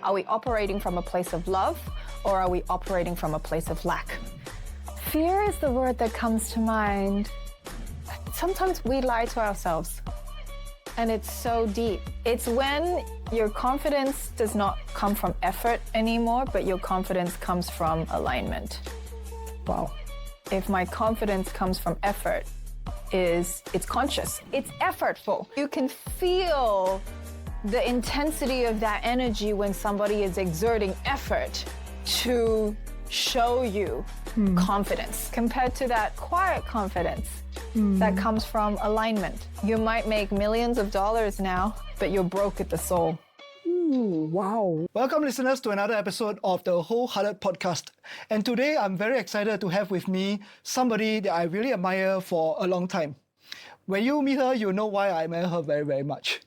Are we operating from a place of love or are we operating from a place of lack? Fear is the word that comes to mind. Sometimes we lie to ourselves and it's so deep. It's when your confidence does not come from effort anymore, but your confidence comes from alignment. Wow. If my confidence comes from effort, it's conscious, it's effortful. You can feel the intensity of that energy when somebody is exerting effort to show you confidence compared to that quiet confidence that comes from alignment. You might make millions of dollars now, but you're broke at the soul. Ooh, wow. Welcome, listeners, to another episode of the Wholehearted Podcast. And today I'm very excited to have with me somebody that I really admire for a long time. When you meet her, you know why I admire her very, very much.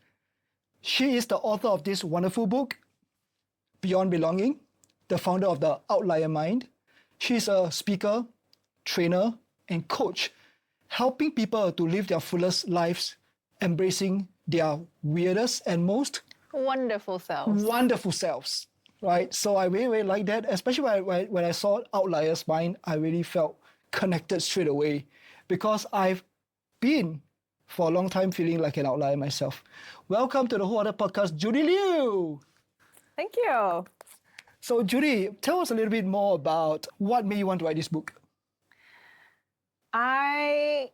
She is the author of this wonderful book, Beyond Belonging, the founder of the Outlier Mind. She's a speaker, trainer, and coach, helping people to live their fullest lives, embracing their weirdest and most Wonderful selves. Right? So I really, really like that, especially when I saw Outlier's Mind, I really felt connected straight away because I've been for a long time feeling like an outlier myself. Welcome to the Wholehearted Podcast, Judy Liu. Thank you. So Judy, tell us a little bit more about what made you want to write this book. I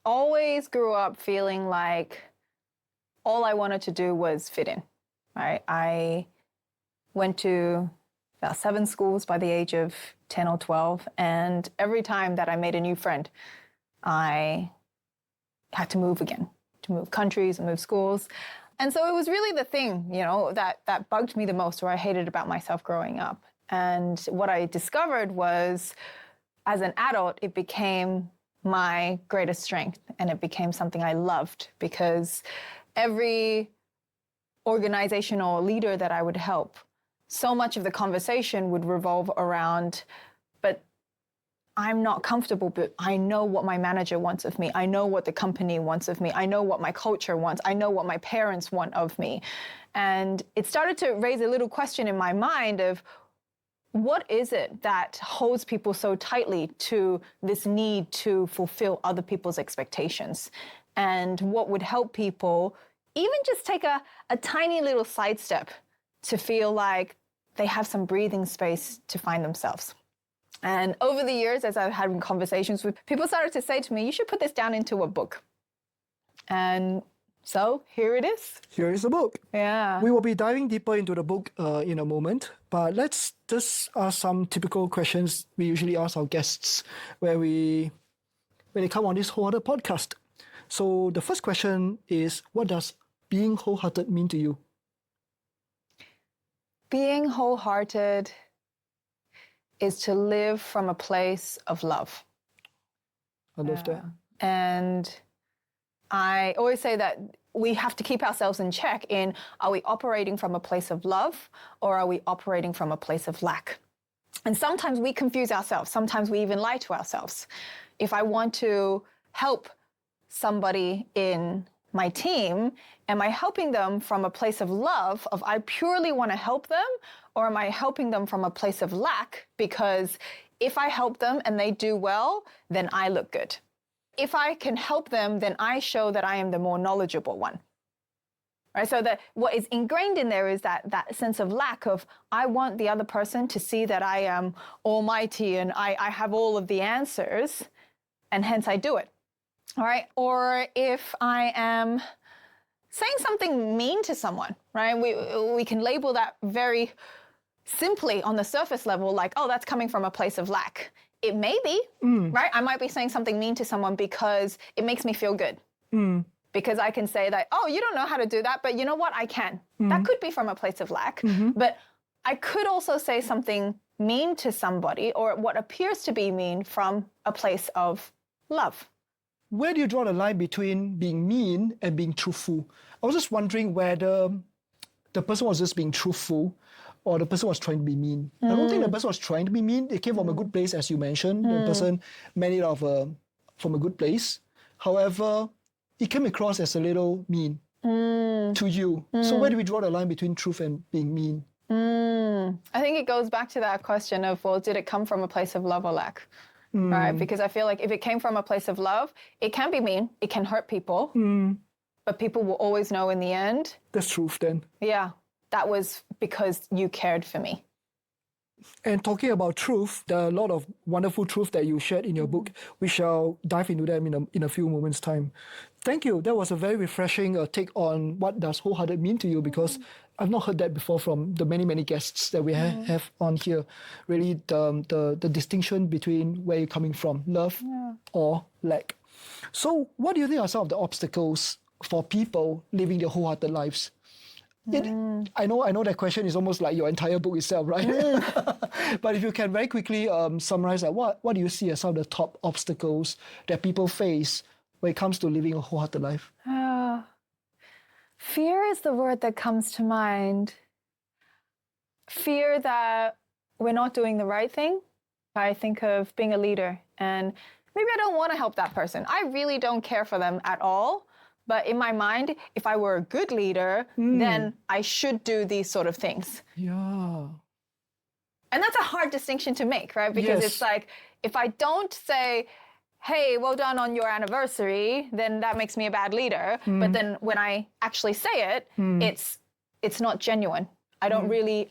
always grew up feeling like all I wanted to do was fit in, right? I went to about 7 schools by the age of 10 or 12, and every time that I made a new friend, I had to move again, to move countries and move schools. And so it was really the thing, that bugged me the most, or I hated about myself growing up. And what I discovered was, as an adult, it became my greatest strength, and it became something I loved because every organization or leader that I would help, so much of the conversation would revolve around, but I'm not comfortable, but I know what my manager wants of me. I know what the company wants of me. I know what my culture wants. I know what my parents want of me. And it started to raise a little question in my mind of, what is it that holds people so tightly to this need to fulfill other people's expectations? And what would help people even just take a tiny little sidestep to feel like they have some breathing space to find themselves? And over the years, as I've had conversations with people, started to say to me, you should put this down into a book. And so here it is. Here is the book. Yeah. We will be diving deeper into the book in a moment, but let's just ask some typical questions we usually ask our guests when they come on this Wholehearted Podcast. So the first question is, what does being wholehearted mean to you? Being wholehearted is to live from a place of love. I love that. And I always say that we have to keep ourselves in check in, are we operating from a place of love or are we operating from a place of lack? And sometimes we confuse ourselves. Sometimes we even lie to ourselves. If I want to help somebody in my team, am I helping them from a place of love, of I purely want to help them, or am I helping them from a place of lack? Because if I help them and they do well, then I look good. If I can help them, then I show that I am the more knowledgeable one. Right? So that what is ingrained in there is that sense of lack of, I want the other person to see that I am almighty and I have all of the answers, and hence I do it. All right. Or if I am saying something mean to someone, right? We can label that very simply on the surface level, like, oh, that's coming from a place of lack. It may be, right? I might be saying something mean to someone because it makes me feel good. Because I can say that, oh, you don't know how to do that, but you know what? I can. That could be from a place of lack. But I could also say something mean to somebody, or what appears to be mean, from a place of love. Where do you draw the line between being mean and being truthful? I was just wondering whether the person was just being truthful or the person was trying to be mean. I don't think the person was trying to be mean. It came from a good place, as you mentioned. The person meant it from a good place. However, it came across as a little mean. to you. So where do we draw the line between truth and being mean? I think it goes back to that question of, well, did it come from a place of love or lack? Right? Because I feel like if it came from a place of love, it can be mean, it can hurt people, but people will always know in the end. That's truth then. Yeah, that was because you cared for me. And talking about truth, there are a lot of wonderful truth that you shared in your book. We shall dive into them in a few moments' time. Thank you. That was a very refreshing take on what does wholehearted mean to you, because I've not heard that before from the many, many guests that we have on here. Really, the distinction between where you're coming from, love or lack. So what do you think are some of the obstacles for people living their wholehearted lives? I know that question is almost like your entire book itself, right? But if you can very quickly summarize that, what do you see as some of the top obstacles that people face when it comes to living a wholehearted life? Fear is the word that comes to mind. Fear that we're not doing the right thing. I think of being a leader and maybe I don't want to help that person. I really don't care for them at all. But in my mind, if I were a good leader, then I should do these sort of things. Yeah. And that's a hard distinction to make, right? Because it's like, if I don't say, hey, well done on your anniversary, then that makes me a bad leader. But then when I actually say it, it's not genuine. I don't really,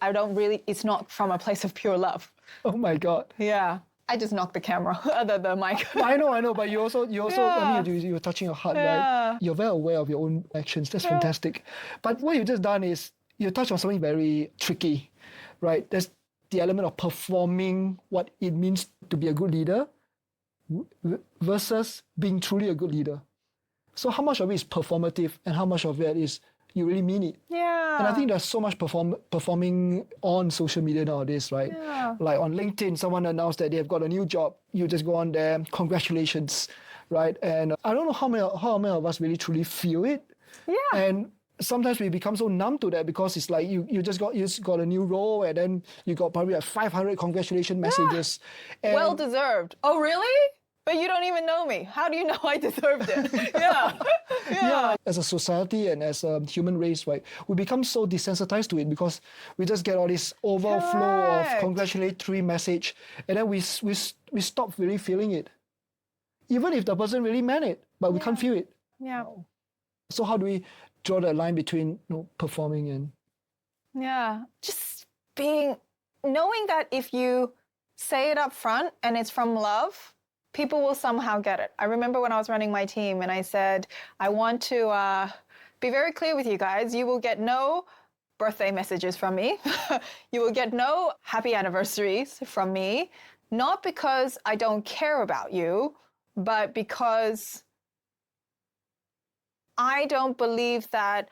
it's not from a place of pure love. Oh my God. Yeah. I just knocked the camera, the mic. I know, but you also, I mean, you're touching your heart, right? You're very aware of your own actions. That's fantastic. But what you've just done is you touched on something very tricky, right? There's the element of performing what it means to be a good leader versus being truly a good leader. So how much of it is performative and how much of it is you really mean it? Yeah. And I think there's so much performing on social media nowadays, right? Yeah. Like on LinkedIn, someone announced that they've got a new job. You just go on there, congratulations, right? And I don't know how many of us really truly feel it. Yeah. And sometimes we become so numb to that because it's like you just got a new role and then you got probably like 500 congratulation messages. And well deserved. Oh, really? But you don't even know me. How do you know I deserved it? Yeah. As a society and as a human race, right, we become so desensitized to it because we just get all this overflow of congratulatory message, and then we stop really feeling it, even if the person really meant it, but we can't feel it. Yeah. So how do we draw the line between performing and just knowing that if you say it up front and it's from love, people will somehow get it. I remember when I was running my team and I said, I want to be very clear with you guys. You will get no birthday messages from me. You will get no happy anniversaries from me, not because I don't care about you, but because I don't believe that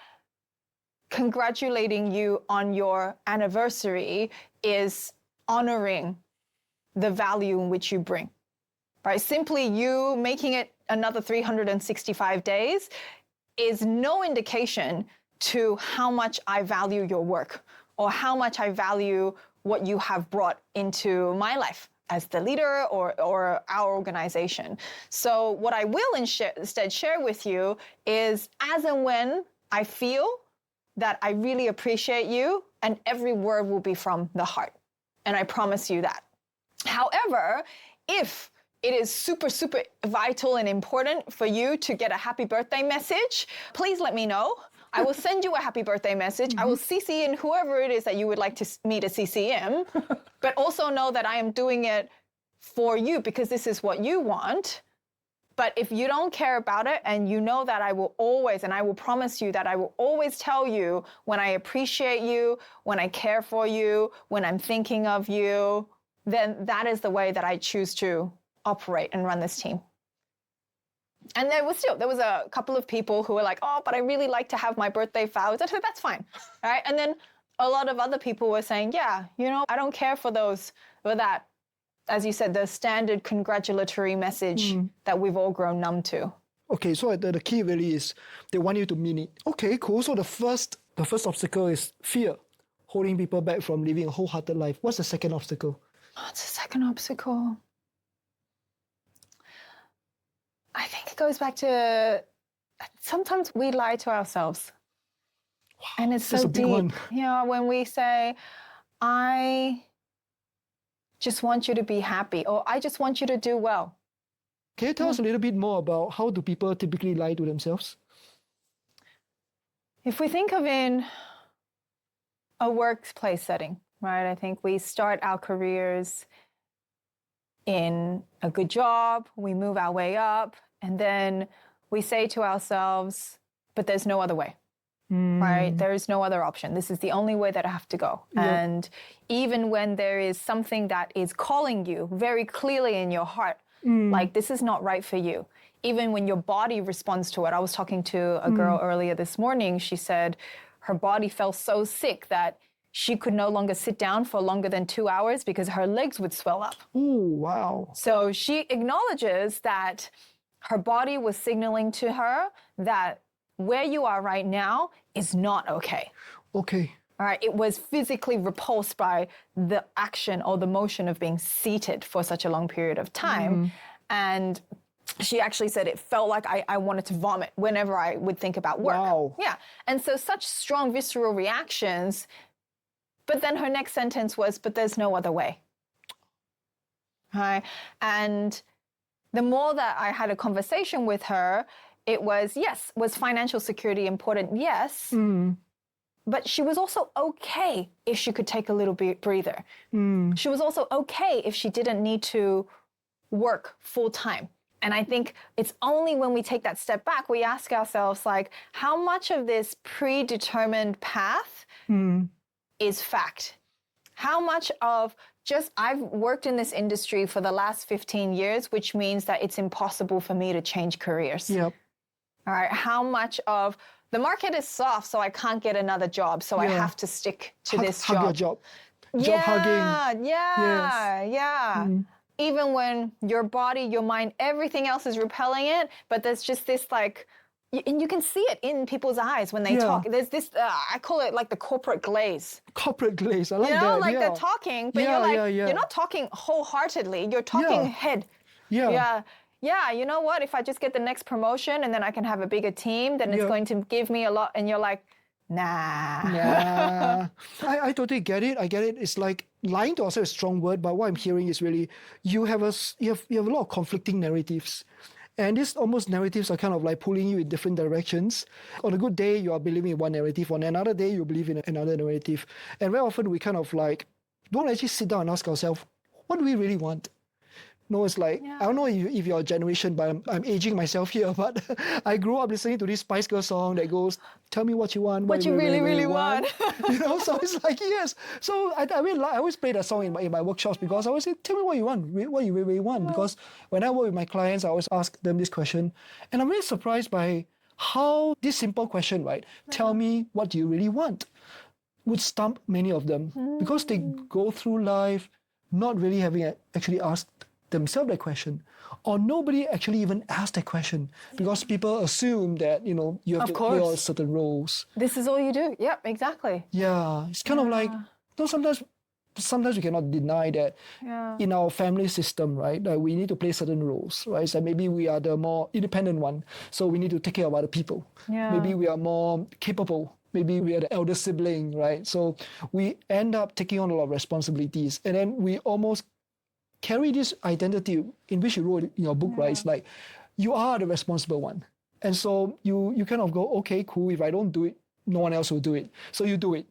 congratulating you on your anniversary is honoring the value in which you bring. Right? Simply you making it another 365 days is no indication to how much I value your work or how much I value what you have brought into my life as the leader or our organization. So what I will instead share with you is as and when I feel that I really appreciate you, and every word will be from the heart. And I promise you that. However, if it is super, super vital and important for you to get a happy birthday message, please let me know. I will send you a happy birthday message. I will CC in whoever it is that you would like me to CC in, but also know that I am doing it for you because this is what you want. But if you don't care about it and you know that I will always, and I will promise you that I will always tell you when I appreciate you, when I care for you, when I'm thinking of you, then that is the way that I choose to operate and run this team. And there was a couple of people who were like, oh, but I really like to have my birthday flowers. I said, that's fine, right? And then a lot of other people were saying, yeah, I don't care for that, as you said, the standard congratulatory message that we've all grown numb to. Okay, so the key really is they want you to mean it. Okay, cool. So the first obstacle is fear, holding people back from living a wholehearted life. What's the second obstacle? What's the second obstacle? I think it goes back to sometimes we lie to ourselves. And it's That's so a big deep. one. When we say, I just want you to be happy, or I just want you to do well. Can you tell us a little bit more about how do people typically lie to themselves? If we think of in a workplace setting, right? I think we start our careers in a good job, we move our way up, and then we say to ourselves, but there's no other way, right? There is no other option. This is the only way that I have to go. Yep. And even when there is something that is calling you very clearly in your heart, like this is not right for you, even when your body responds to it. I was talking to a girl earlier this morning. She said her body felt so sick that she could no longer sit down for longer than 2 hours because her legs would swell up. Oh, wow. So she acknowledges that her body was signaling to her that where you are right now is not okay. Okay. All right. It was physically repulsed by the action or the motion of being seated for such a long period of time. And she actually said it felt like I wanted to vomit whenever I would think about work. Wow. Yeah. And so such strong visceral reactions. But then her next sentence was, but there's no other way. Right. And the more that I had a conversation with her, it was, yes, was financial security important? Yes. But she was also okay if she could take a little breather. She was also okay if she didn't need to work full time. And I think it's only when we take that step back, we ask ourselves, like, how much of this predetermined path is fact? How much of just, I've worked in this industry for the last 15 years, which means that it's impossible for me to change careers. Yep. All right. How much of the market is soft, so I can't get another job, so I have to stick to this job. Hug your job. Job hugging. Yeah. Even when your body, your mind, everything else is repelling it, but there's just this like, and you can see it in people's eyes when they talk. There's this, I call it like the corporate glaze. Corporate glaze. I like You that. know, like they're talking, but you're like, you're not talking wholeheartedly. You're talking head. Yeah, you know what? If I just get the next promotion and then I can have a bigger team, then it's going to give me a lot. And you're like, nah. I totally get it. I get it. It's like lying to ourselves is a strong word, but what I'm hearing is really you have a lot of conflicting narratives. And these almost narratives are kind of like pulling you in different directions. On a good day, you are believing in one narrative. On another day, you believe in another narrative. And very often we kind of like don't actually sit down and ask ourselves, what do we really want? No, it's like, I don't know if you're a generation, but I'm aging myself here, but I grew up listening to this Spice Girl song that goes, tell me what you want. What you really want. You know, so it's like, yes. So I always play that song in my workshops because I always say, tell me what you want, what you really want. Because when I work with my clients, I always ask them this question. And I'm really surprised by how this simple question, right? Tell me what do you really want, would stump many of them because they go through life not really having actually asked themselves that question, or nobody actually even asked that question because people assume that you have to play all certain roles. This is all you do. Yep, exactly. Yeah, it's kind of like sometimes we cannot deny that in our family system, right? We need to play certain roles, right? So maybe we are the more independent one, so we need to take care of other people. Maybe we are more capable. Maybe we are the elder sibling, right? So we end up taking on a lot of responsibilities, and then we almost carry this identity in which you wrote in your book, right? It's like you are the responsible one. And so you kind of go, okay, cool, if I don't do it, no one else will do it. So you do it.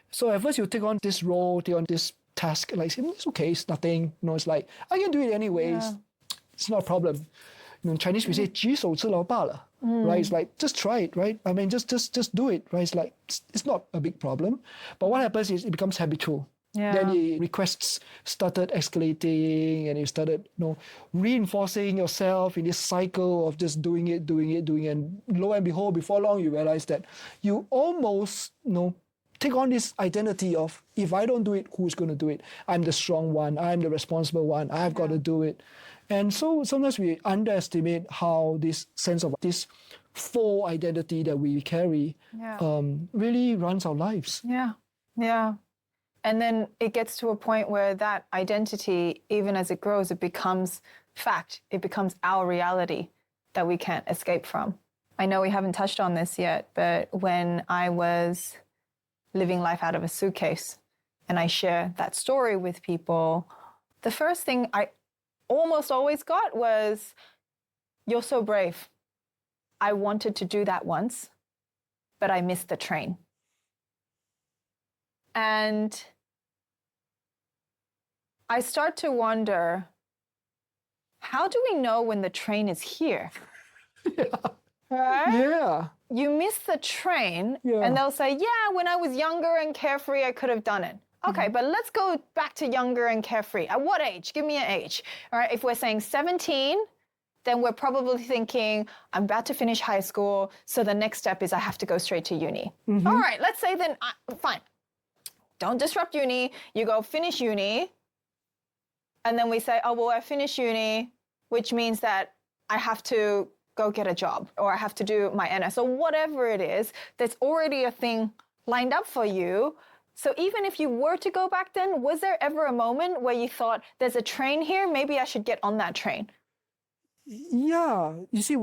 So at first you take on this role, take on this task, like, it's okay, it's nothing. It's like, I can do it anyways. It's not a problem. In Chinese we say, 举手之劳罢了, right? It's like, just try it, right? I mean, just do it, right? It's like, it's not a big problem. But what happens is it becomes habitual. Then the requests started escalating and you started, reinforcing yourself in this cycle of just doing it. And lo and behold, before long, you realize that you almost, take on this identity of, if I don't do it, who's going to do it? I'm the strong one. I'm the responsible one. I've got to do it. And so sometimes we underestimate how this sense of this full identity that we carry really runs our lives. Yeah. And then it gets to a point where that identity, even as it grows, it becomes fact. It becomes our reality that we can't escape from. I know we haven't touched on this yet, but when I was living life out of a suitcase and I share that story with people, the first thing I almost always got was, "You're so brave. I wanted to do that once, but I missed the train." And I start to wonder, how do we know when the train is here? Right? Yeah. You miss the train, Yeah. and they'll say, "Yeah, when I was younger and carefree, I could have done it." Okay, but let's go back to younger and carefree. At what age? Give me an age. All right, if we're saying 17, then we're probably thinking, I'm about to finish high school, so the next step is I have to go straight to uni. All right, let's say then, fine. Don't disrupt uni. You go finish uni, and then we say, oh, well, I finished uni, which means that I have to go get a job, or I have to do my NS, or whatever it is, there's already a thing lined up for you. So even if you were to go back then, was there ever a moment where you thought, there's a train here, maybe I should get on that train? Yeah, you see,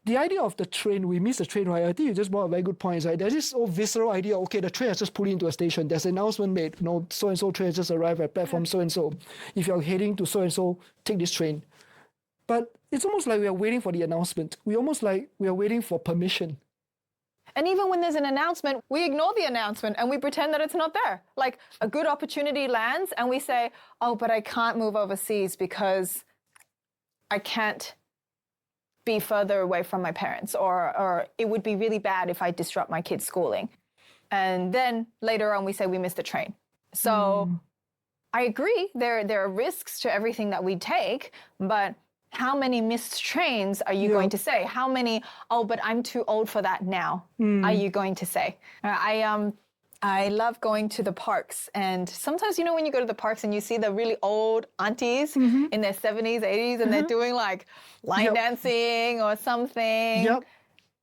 the idea of the train, we miss the train, right? I think you just brought a very good point, right? There's this old visceral idea, okay, the train has just pulled into a station. There's an announcement made, so-and-so train has just arrived at platform so-and-so. If you're heading to so-and-so, take this train. But it's almost like we are waiting for the announcement. We are waiting for permission. And even when there's an announcement, we ignore the announcement and we pretend that it's not there. Like a good opportunity lands and we say, oh, but I can't move overseas because I can't be further away from my parents, or it would be really bad if I disrupt my kids' schooling. And then later on we say we missed the train. So I agree, there are risks to everything that we take, but how many missed trains are you going to say? How many, oh, but I'm too old for that now, are you going to say? I love going to the parks, and sometimes, when you go to the parks and you see the really old aunties in their 70s, 80s, and they're doing like line dancing or something.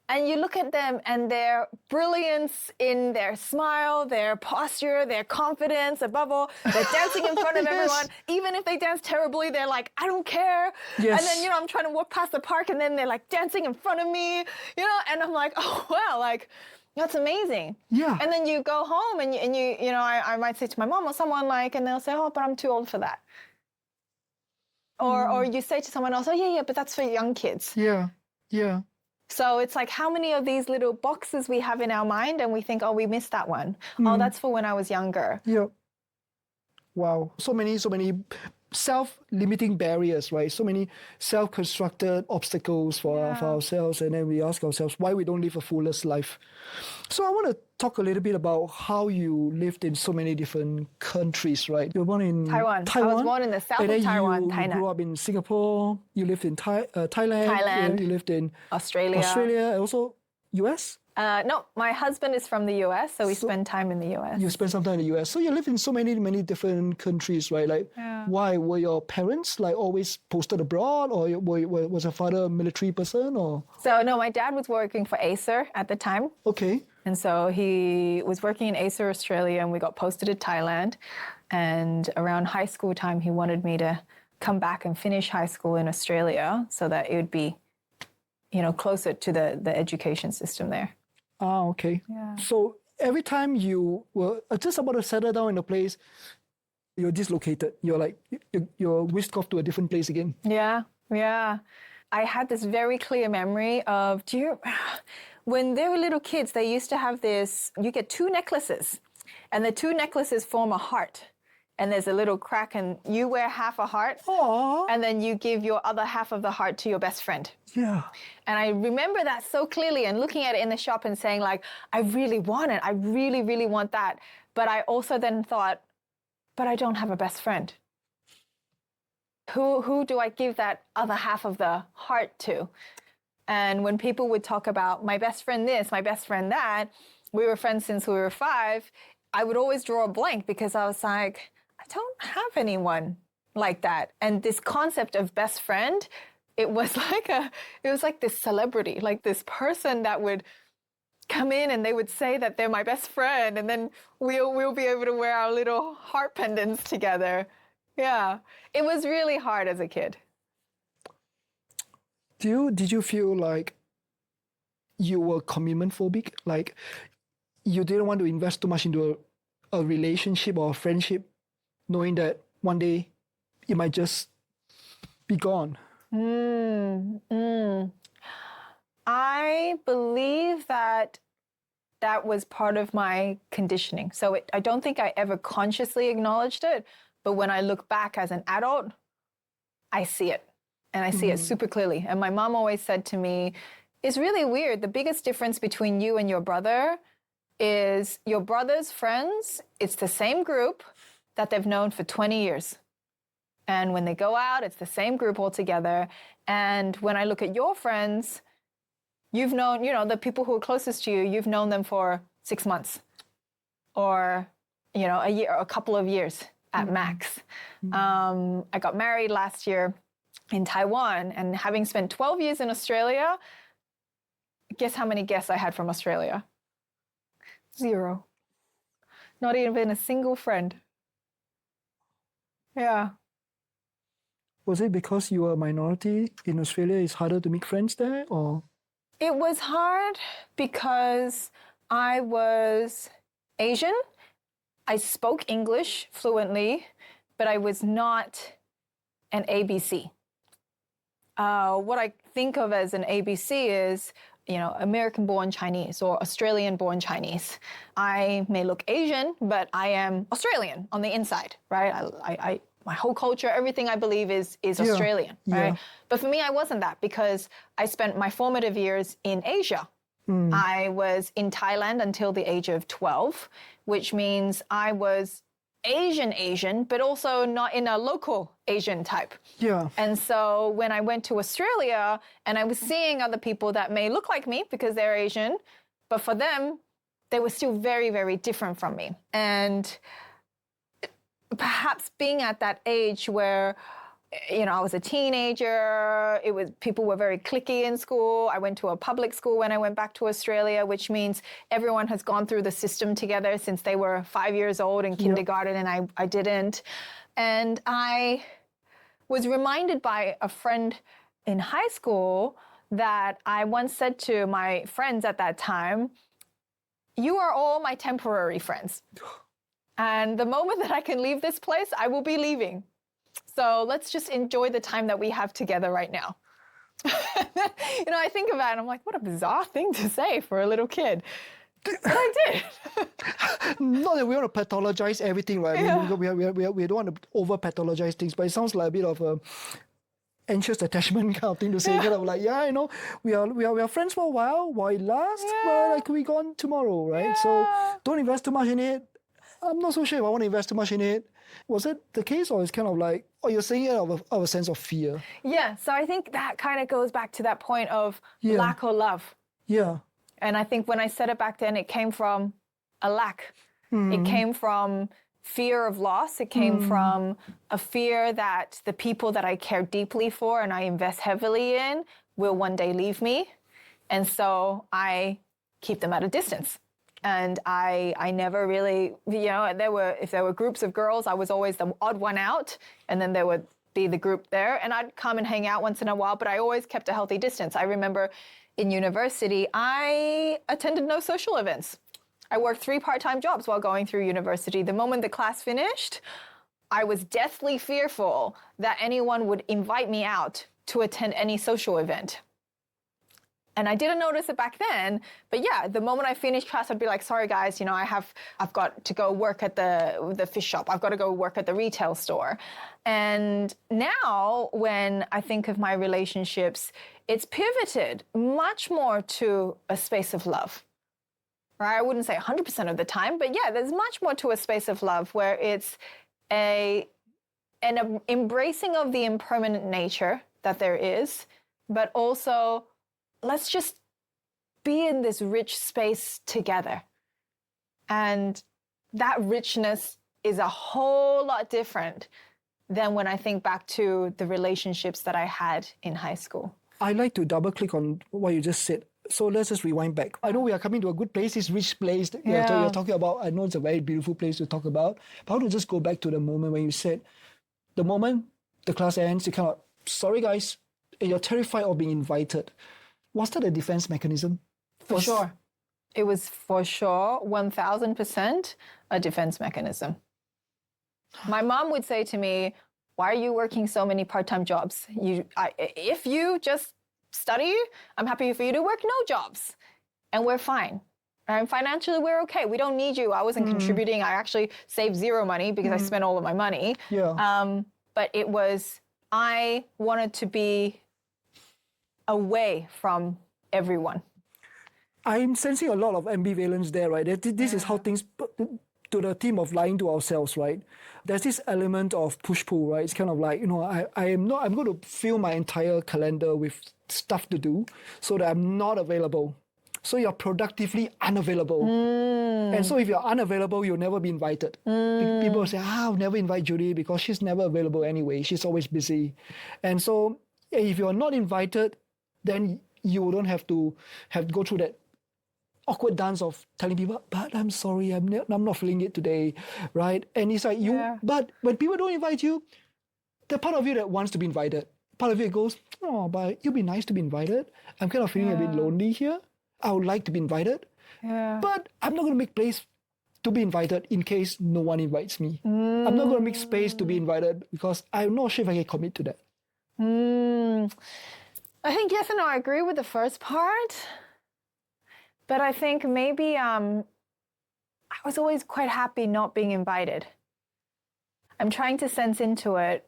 And you look at them and their brilliance in their smile, their posture, their confidence, above all, they're dancing in front of everyone. Even if they dance terribly, they're like, I don't care. And then, I'm trying to walk past the park and then they're like dancing in front of me, and I'm like, oh, wow, like, that's amazing. And then you go home and you I might say to my mom or someone like, and they'll say, oh, but I'm too old for that. Or you say to someone else, oh, yeah, but that's for young kids. So it's like, how many of these little boxes we have in our mind and we think, oh, we missed that one. Oh, that's for when I was younger. Wow. So many self-limiting barriers, right? So many self-constructed obstacles for ourselves. And then we ask ourselves why we don't live a fullest life. So I want to talk a little bit about how you lived in so many different countries, right? You were born in Taiwan. I was born in the south of Taiwan, Tainan. You grew up in Singapore. You lived in Thailand. You lived in Australia, and also US? No, my husband is from the US, so we spend time in the US. You spend some time in the US. So you live in so many different countries, right? Like, why? Were your parents like always posted abroad, or was your father a military person, or? So no, my dad was working for Acer at the time. Okay. And so he was working in Acer Australia, and we got posted to Thailand. And around high school time, he wanted me to come back and finish high school in Australia so that it would be, closer to the education system there. Ah, okay. So every time you were just about to settle down in a place, you're dislocated. You're like, you're whisked off to a different place again. Yeah. I had this very clear memory of, when they were little kids, they used to have this, you get 2 necklaces, and the 2 necklaces form a heart. And there's a little crack, and you wear half a heart. Aww. And then you give your other half of the heart to your best friend. Yeah. And I remember that so clearly, and looking at it in the shop and saying like, I really want it. I really, really want that. But I also then thought, but I don't have a best friend. Who do I give that other half of the heart to? And when people would talk about my best friend this, my best friend that, we were friends since we were 5, I would always draw a blank because I was like, I don't have anyone like that. And this concept of best friend, it was like this celebrity, like this person that would come in and they would say that they're my best friend, and then we'll be able to wear our little heart pendants together. Yeah, it was really hard as a kid. Did you feel like you were commitment phobic? Like you didn't want to invest too much into a relationship or a friendship, knowing that one day it might just be gone? I believe that was part of my conditioning. So I don't think I ever consciously acknowledged it, but when I look back as an adult, I see it, and I see it super clearly. And my mom always said to me, it's really weird. The biggest difference between you and your brother is your brother's friends, it's the same group that they've known for 20 years. And when they go out, it's the same group altogether. And when I look at your friends, you've known, the people who are closest to you, you've known them for 6 months or, a year or a couple of years at max. I got married last year in Taiwan, and having spent 12 years in Australia, guess how many guests I had from Australia? 0. Not even a single friend. Yeah. Was it because you were a minority in Australia, it's harder to make friends there, or? It was hard because I was Asian. I spoke English fluently, but I was not an ABC. What I think of as an ABC is, American-born Chinese or Australian-born Chinese. I may look Asian, but I am Australian on the inside, right? I my whole culture, everything I believe is Australian, right? But for me, I wasn't that because I spent my formative years in Asia. I was in Thailand until the age of 12, which means I was Asian, but also not in a local Asian type. Yeah. And so when I went to Australia and I was seeing other people that may look like me because they're Asian, but for them, they were still very, very different from me. And perhaps being at that age where, I was a teenager, people were very cliquey in school. I went to a public school when I went back to Australia, which means everyone has gone through the system together since they were 5 years old in kindergarten, and I didn't. And I was reminded by a friend in high school that I once said to my friends at that time, you are all my temporary friends. And the moment that I can leave this place, I will be leaving. So let's just enjoy the time that we have together right now. I think about it and I'm like, what a bizarre thing to say for a little kid. But I did. Not that we want to pathologize everything, right? I mean, we don't want to over-pathologize things, but it sounds like a bit of a anxious attachment kind of thing to say, kind of like, we are friends for a while it lasts, but like we gone tomorrow, right? So don't invest too much in it. I'm not so sure if I want to invest too much in it. Was it the case, or it's kind of like, you're saying it out of a sense of fear? Yeah, so I think that kind of goes back to that point of lack of love. Yeah. And I think when I said it back then, it came from a lack. It came from fear of loss. It came from a fear that the people that I care deeply for and I invest heavily in will one day leave me. And so I keep them at a distance. And I never really, if there were groups of girls, I was always the odd one out. And then there would be the group there. And I'd come and hang out once in a while, but I always kept a healthy distance. I remember in university, I attended no social events. I worked 3 part-time jobs while going through university. The moment the class finished, I was deathly fearful that anyone would invite me out to attend any social event. And I didn't notice it back then, but the moment I finished class, I'd be like, sorry guys, I've got to go work at the fish shop. I've got to go work at the retail store. And now when I think of my relationships, it's pivoted much more to a space of love. Right? I wouldn't say 100% of the time, but there's much more to a space of love where it's an embracing of the impermanent nature that there is, but also let's just be in this rich space together. And that richness is a whole lot different than when I think back to the relationships that I had in high school. I'd like to double click on what you just said. So let's just rewind back. I know we are coming to a good place, this rich place that you're talking about. I know it's a very beautiful place to talk about. But I want to just go back to the moment when you said, the moment the class ends, you kind of, sorry guys, and you're terrified of being invited. Was that a defense mechanism? For sure. It was for sure 1000% a defense mechanism. My mom would say to me, why are you working so many part-time jobs? If you just study, I'm happy for you to work no jobs. And we're fine. And financially, we're okay. We don't need you. I wasn't contributing. I actually saved zero money because I spent all of my money. Yeah. But it was, I wanted to be away from everyone. I'm sensing a lot of ambivalence there, right? This is how things, to the theme of lying to ourselves, right? There's this element of push-pull, right? It's kind of like, I'm going to fill my entire calendar with stuff to do so that I'm not available. So you're productively unavailable. And so if you're unavailable, you'll never be invited. People say, I'll never invite Judy because she's never available anyway. She's always busy. And so if you're not invited, then you don't have to go through that awkward dance of telling people, but I'm sorry, I'm not feeling it today, right? And it's like but when people don't invite you, the part of you that wants to be invited, part of it goes, oh, but it'd be nice to be invited. I'm kind of feeling a bit lonely here. I would like to be invited, but I'm not going to make place to be invited in case no one invites me. I'm not going to make space to be invited because I'm not sure if I can commit to that. I think yes and no. I agree with the first part. But I think maybe I was always quite happy not being invited. I'm trying to sense into it.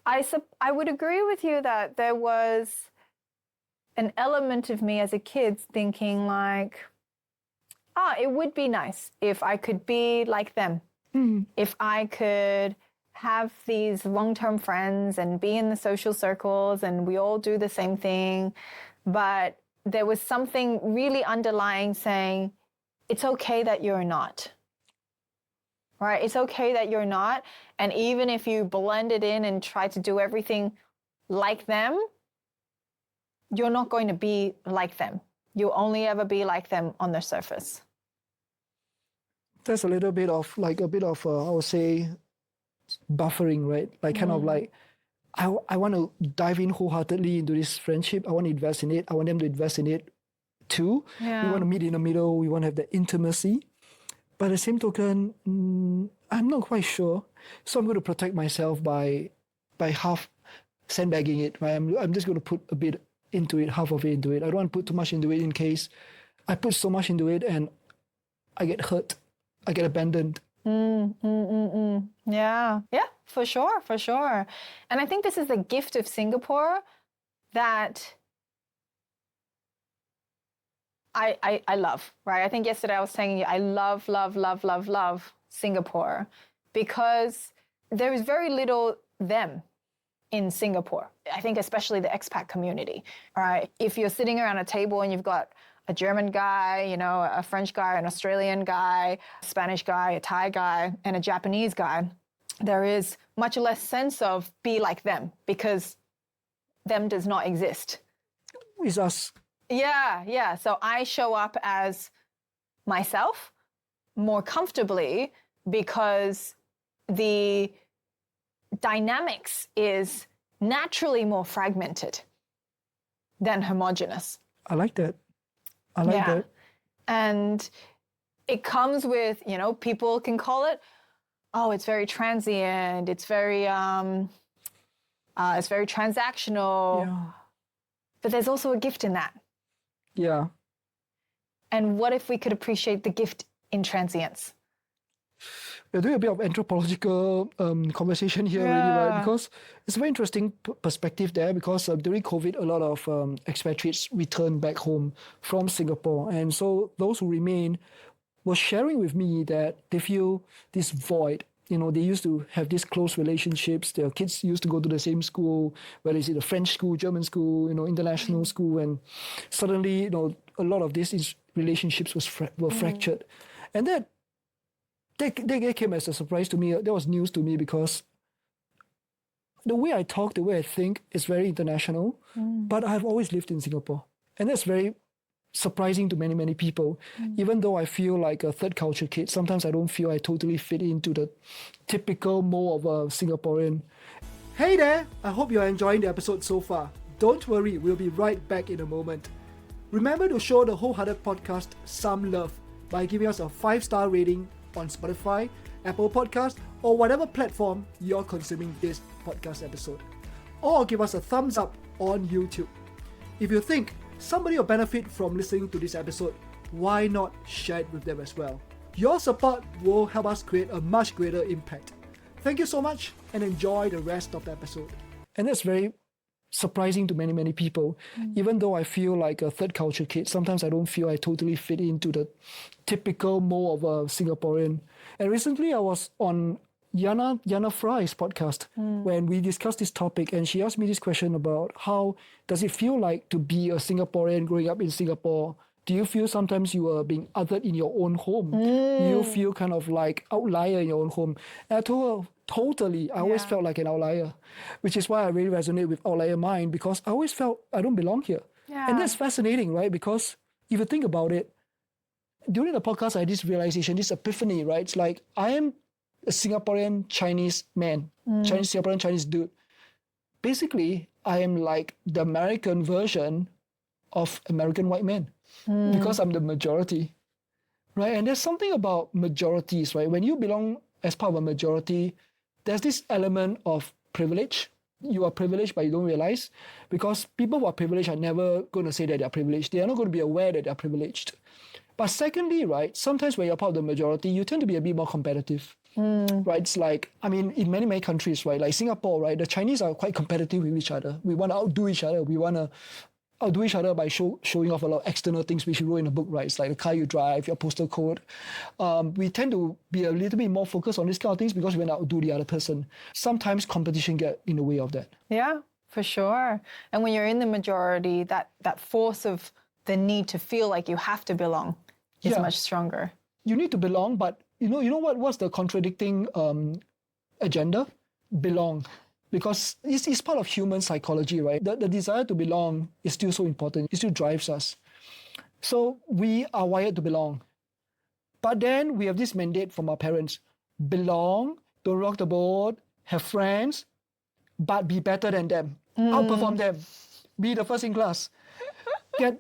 I would agree with you that there was an element of me as a kid thinking like, it would be nice if I could be like them. If I could have these long-term friends and be in the social circles and we all do the same thing. But there was something really underlying saying, it's okay that you're not, right? It's okay that you're not. And even if you blend it in and try to do everything like them, you're not going to be like them. You'll only ever be like them on the surface. There's a little bit of I would say, buffering, right? Like kind of like, I want to dive in wholeheartedly into this friendship. I want to invest in it. I want them to invest in it too. Yeah. We want to meet in the middle. We want to have the intimacy. But at the same token, I'm not quite sure. So I'm going to protect myself by half sandbagging it. Right? I'm just going to put a bit into it, half of it into it. I don't want to put too much into it in case I put so much into it and I get hurt. I get abandoned. Yeah, for sure. And I think this is the gift of Singapore that I love, right? I think yesterday I was saying I love Singapore because there is very little them in Singapore. I think especially the expat community, right? If you're sitting around a table and you've got a German guy, a French guy, an Australian guy, a Spanish guy, a Thai guy, and a Japanese guy, there is much less sense of be like them because them does not exist. It's us. Yeah. So I show up as myself more comfortably because the dynamics is naturally more fragmented than homogenous. I like that. I like that. And it comes with, people can call it, it's very transient. It's very transactional. Yeah. But there's also a gift in that. Yeah. And what if we could appreciate the gift in transience? We're doing a bit of anthropological conversation here, really, right? Because it's a very interesting perspective there because during COVID, a lot of expatriates returned back home from Singapore. And so those who remain were sharing with me that they feel this void. They used to have these close relationships. Their kids used to go to the same school, whether it's a French school, German school, international school. And suddenly, a lot of these relationships were fractured. And that came as a surprise to me. That was news to me because the way I talk, the way I think is very international, but I've always lived in Singapore. And that's very surprising to many, many people. Even though I feel like a third culture kid, sometimes I don't feel I totally fit into the typical mold of a Singaporean. Hey there! I hope you're enjoying the episode so far. Don't worry, we'll be right back in a moment. Remember to show the Wholehearted Podcast some love by giving us a 5-star rating on Spotify, Apple Podcast, or whatever platform you're consuming this podcast episode. Or give us a thumbs up on YouTube. If you think somebody will benefit from listening to this episode, why not share it with them as well? Your support will help us create a much greater impact. Thank you so much and enjoy the rest of the episode. And that's very surprising to many, many people. Even though I feel like a third culture kid, sometimes I don't feel I totally fit into the typical mold of a Singaporean. And recently I was on Yana Fry's podcast when we discussed this topic, and she asked me this question about how does it feel like to be a Singaporean growing up in Singapore. Do you feel sometimes you are being othered in your own home? Do you feel kind of like outlier in your own home? And I told her, totally. I always felt like an outlier, which is why I really resonate with Outlier Mind, because I always felt I don't belong here. And that's fascinating, right? Because if you think about it, during the podcast, I had this realization, this epiphany, right? It's like I am a Singaporean Chinese man, Singaporean Chinese dude. Basically, I am like the American version of American white men because I'm the majority, right? And there's something about majorities, right? When you belong as part of a majority, there's this element of privilege. You are privileged, but you don't realize, because people who are privileged are never going to say that they're privileged. They are not going to be aware that they're privileged. But secondly, right, sometimes when you're part of the majority, you tend to be a bit more competitive. Right? It's like, I mean, in many, many countries, right, like Singapore, right, the Chinese are quite competitive with each other. We want to outdo each other. We want to outdo each other by showing off a lot of external things which you wrote in the book, right? It's like the car you drive, your postal code. We tend to be a little bit more focused on these kind of things because we want to outdo the other person. Sometimes competition get in the way of that. Yeah, for sure. And when you're in the majority, that force of the need to feel like you have to belong is much stronger. You need to belong, but you know what's the contradicting agenda? Belong. Because it's part of human psychology, right? The desire to belong is still so important. It still drives us. So we are wired to belong. But then we have this mandate from our parents. Belong, don't rock the boat, have friends, but be better than them. Outperform them. Be the first in class. Go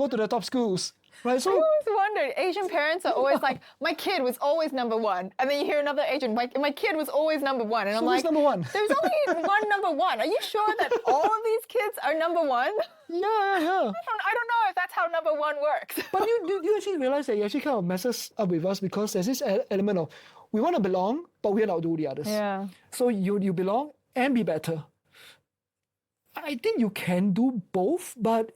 to the top schools. Right, so I always wondered, Asian parents are always like, my kid was always number one. And then you hear another Asian, my kid was always number one. And I'm like, number one? There's only one number one. Are you sure that all of these kids are number one? Yeah. I don't know if that's how number one works. But you actually realize that it actually kind of messes up with us, because there's this element of, we want to belong, but we want to outdo the others. Yeah. So you belong and be better. I think you can do both, but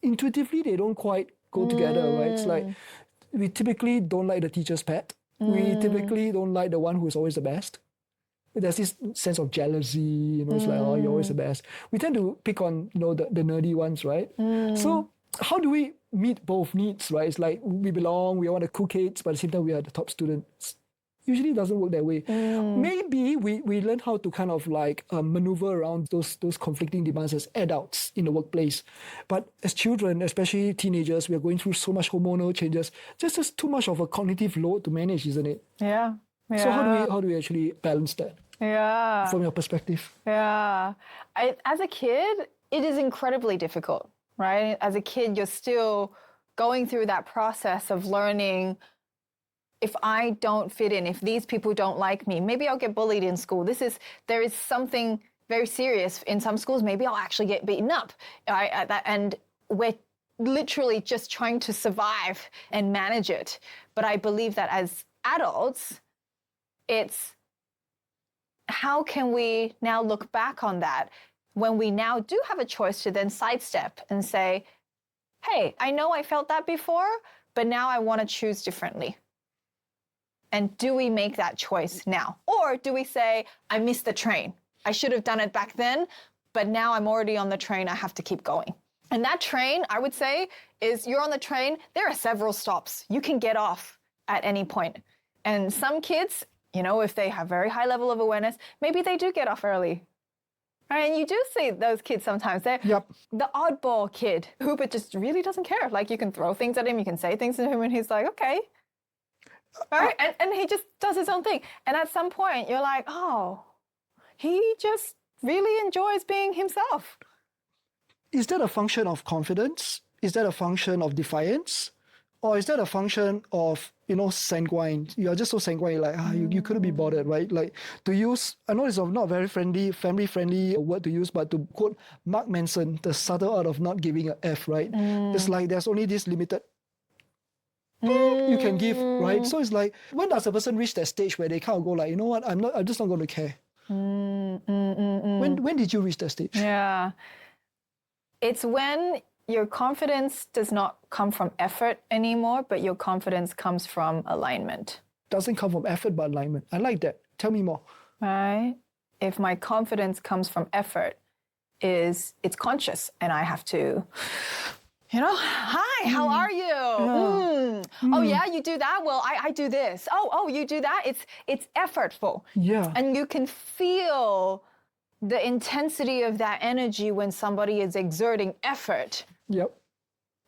intuitively, they don't quite go together, right? It's like, we typically don't like the teacher's pet. We typically don't like the one who's always the best. There's this sense of jealousy, it's like, oh, you're always the best. We tend to pick on, the nerdy ones, right? So how do we meet both needs, right? It's like, we belong, we want the cool kids, but at the same time, we are the top students. Usually it doesn't work that way. Maybe we learn how to kind of like maneuver around those conflicting demands as adults in the workplace. But as children, especially teenagers, we are going through so much hormonal changes. Just too much of a cognitive load to manage, isn't it? Yeah. So how do we actually balance that? Yeah. From your perspective? Yeah. As a kid, it is incredibly difficult, right? As a kid, you're still going through that process of learning, if I don't fit in, if these people don't like me, maybe I'll get bullied in school. There is something very serious in some schools. Maybe I'll actually get beaten up. And we're literally just trying to survive and manage it. But I believe that as adults, it's how can we now look back on that when we now do have a choice to then sidestep and say, hey, I know I felt that before, but now I want to choose differently. And do we make that choice now? Or do we say, I missed the train. I should have done it back then, but now I'm already on the train. I have to keep going. And that train, I would say, is you're on the train. There are several stops. You can get off at any point. And some kids, if they have very high level of awareness, maybe they do get off early. Right? And you do see those kids sometimes. They're the oddball kid who but just really doesn't care. Like, you can throw things at him, you can say things to him, and he's like, okay. Right? And he just does his own thing. And at some point, you're like, oh, he just really enjoys being himself. is that a function of confidence? Is that a function of defiance? Or is that a function of, sanguine? You're just so sanguine, like, you couldn't be bothered, right? Like, to use, I know it's not very family-friendly word to use, but to quote Mark Manson, the subtle art of not giving a F, right? It's like there's only this limited you can give, right? So it's like, when does a person reach that stage where they kind of go like, you know what, I'm just not going to care? When did you reach that stage? Yeah. It's when your confidence does not come from effort anymore, but your confidence comes from alignment. Doesn't come from effort, but alignment. I like that. Tell me more. Right? If my confidence comes from effort, it's conscious, and I have to, hi, how are you? Oh yeah, you do that? Well, I do this. Oh, you do that? It's effortful. Yeah. And you can feel the intensity of that energy when somebody is exerting effort. Yep.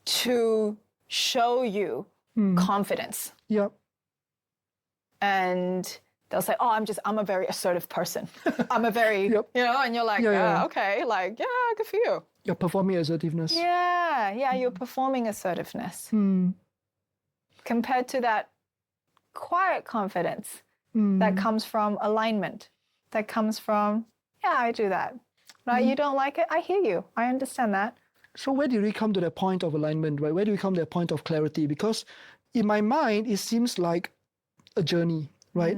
To show you confidence. Yep. And they'll say, oh, I'm a very assertive person. I'm a very, and you're like, okay, like, yeah, good for you. You're performing assertiveness. Yeah, you're performing assertiveness. Compared to that quiet confidence that comes from alignment, that comes from, yeah, I do that. Right? You don't like it? I hear you. I understand that. So where do we come to that point of alignment, right? Where do we come to that point of clarity? Because in my mind, it seems like a journey, right?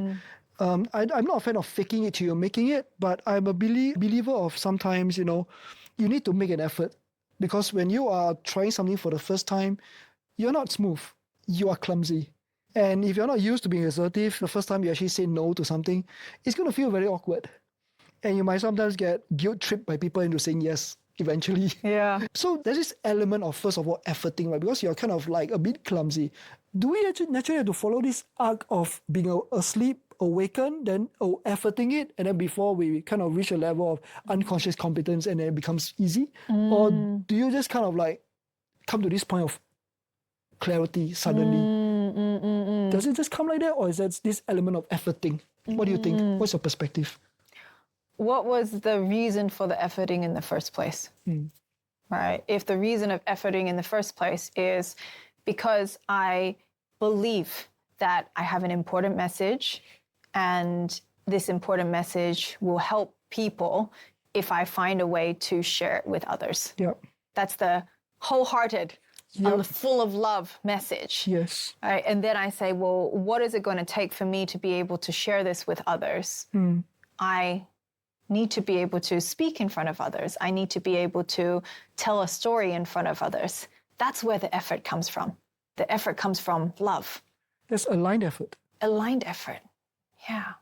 I'm not a fan of faking it till you're making it, but I'm a believer of sometimes, you need to make an effort. Because when you are trying something for the first time, you're not smooth. You are clumsy. And if you're not used to being assertive, the first time you actually say no to something, it's going to feel very awkward. And you might sometimes get guilt-tripped by people into saying yes eventually. Yeah. So there's this element of, first of all, efforting, right? Because you're kind of like a bit clumsy. Do we naturally have to follow this arc of being asleep, awaken, then efforting it, and then before we kind of reach a level of unconscious competence and then it becomes easy? Or do you just kind of like come to this point of clarity suddenly? Does it just come like that, or is that this element of efforting? What do you think? What's your perspective? What was the reason for the efforting in the first place? Right? If the reason of efforting in the first place is because I believe that I have an important message and this important message will help people if I find a way to share it with others. Yeah. That's the wholehearted, full of love message. Yes. Right? And then I say, well, what is it going to take for me to be able to share this with others? I need to be able to speak in front of others. I need to be able to tell a story in front of others. That's where the effort comes from. The effort comes from love. That's aligned effort. Aligned effort. Yeah.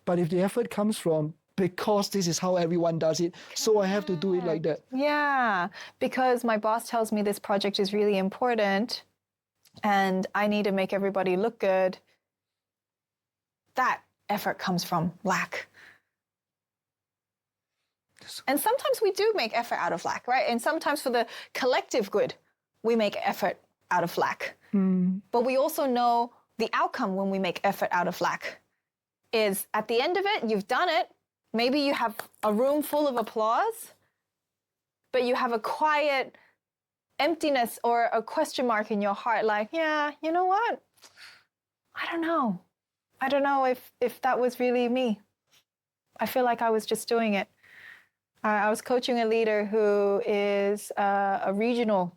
But if the effort comes from, because this is how everyone does it, so I have to do it like that. Yeah. Because my boss tells me this project is really important and I need to make everybody look good. That effort comes from lack. And sometimes we do make effort out of lack, right? And sometimes for the collective good, we make effort out of lack. But we also know the outcome when we make effort out of lack is at the end of it, you've done it. Maybe you have a room full of applause, but you have a quiet emptiness or a question mark in your heart, like, yeah, you know what? I don't know. I don't know if that was really me. I feel like I was just doing it. I was coaching a leader who is a regional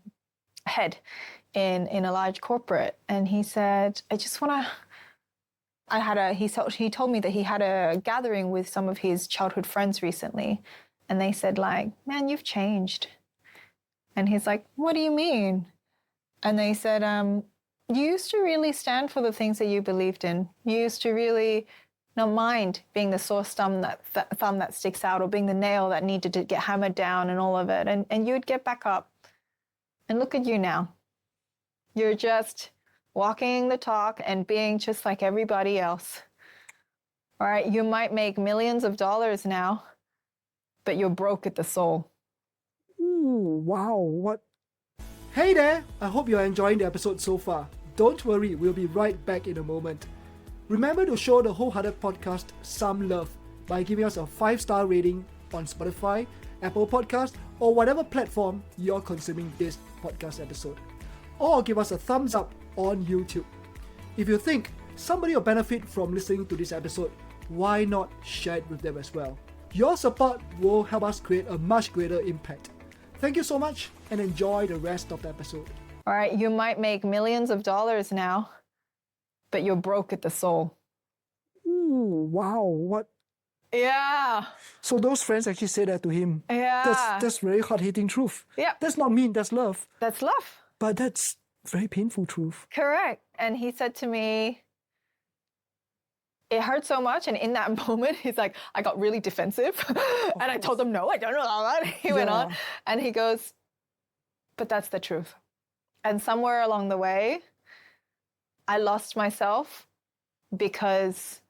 head in a large corporate, and he said, "I just want to." He told me that he had a gathering with some of his childhood friends recently, and they said, like, "Man, you've changed." And he's like, "What do you mean?" And they said, "You used to really stand for the things that you believed in. You used to really not mind being the sore thumb that sticks out, or being the nail that needed to get hammered down and all of it. And you'd get back up. And look at you now. You're just walking the talk and being just like everybody else. All right, you might make millions of dollars now, but you're broke at the soul." Ooh, wow, what? Hey there, I hope you're enjoying the episode so far. Don't worry, we'll be right back in a moment. Remember to show the Wholehearted Podcast some love by giving us a 5-star rating on Spotify, Apple Podcast, or whatever platform you're consuming this podcast episode. Or give us a thumbs up on YouTube. If you think somebody will benefit from listening to this episode, why not share it with them as well? Your support will help us create a much greater impact. Thank you so much and enjoy the rest of the episode. All right, you might make millions of dollars now, but you're broke at the soul. Ooh, wow, what? Yeah. So those friends actually say that to him. Yeah. That's very hard-hitting truth. Yeah. That's not mean, that's love. That's love. But that's very painful truth. Correct. And he said to me, it hurt so much. And in that moment, he's like, I got really defensive. And I told him, no, I don't know that. He went on and he goes, but that's the truth. And somewhere along the way, I lost myself because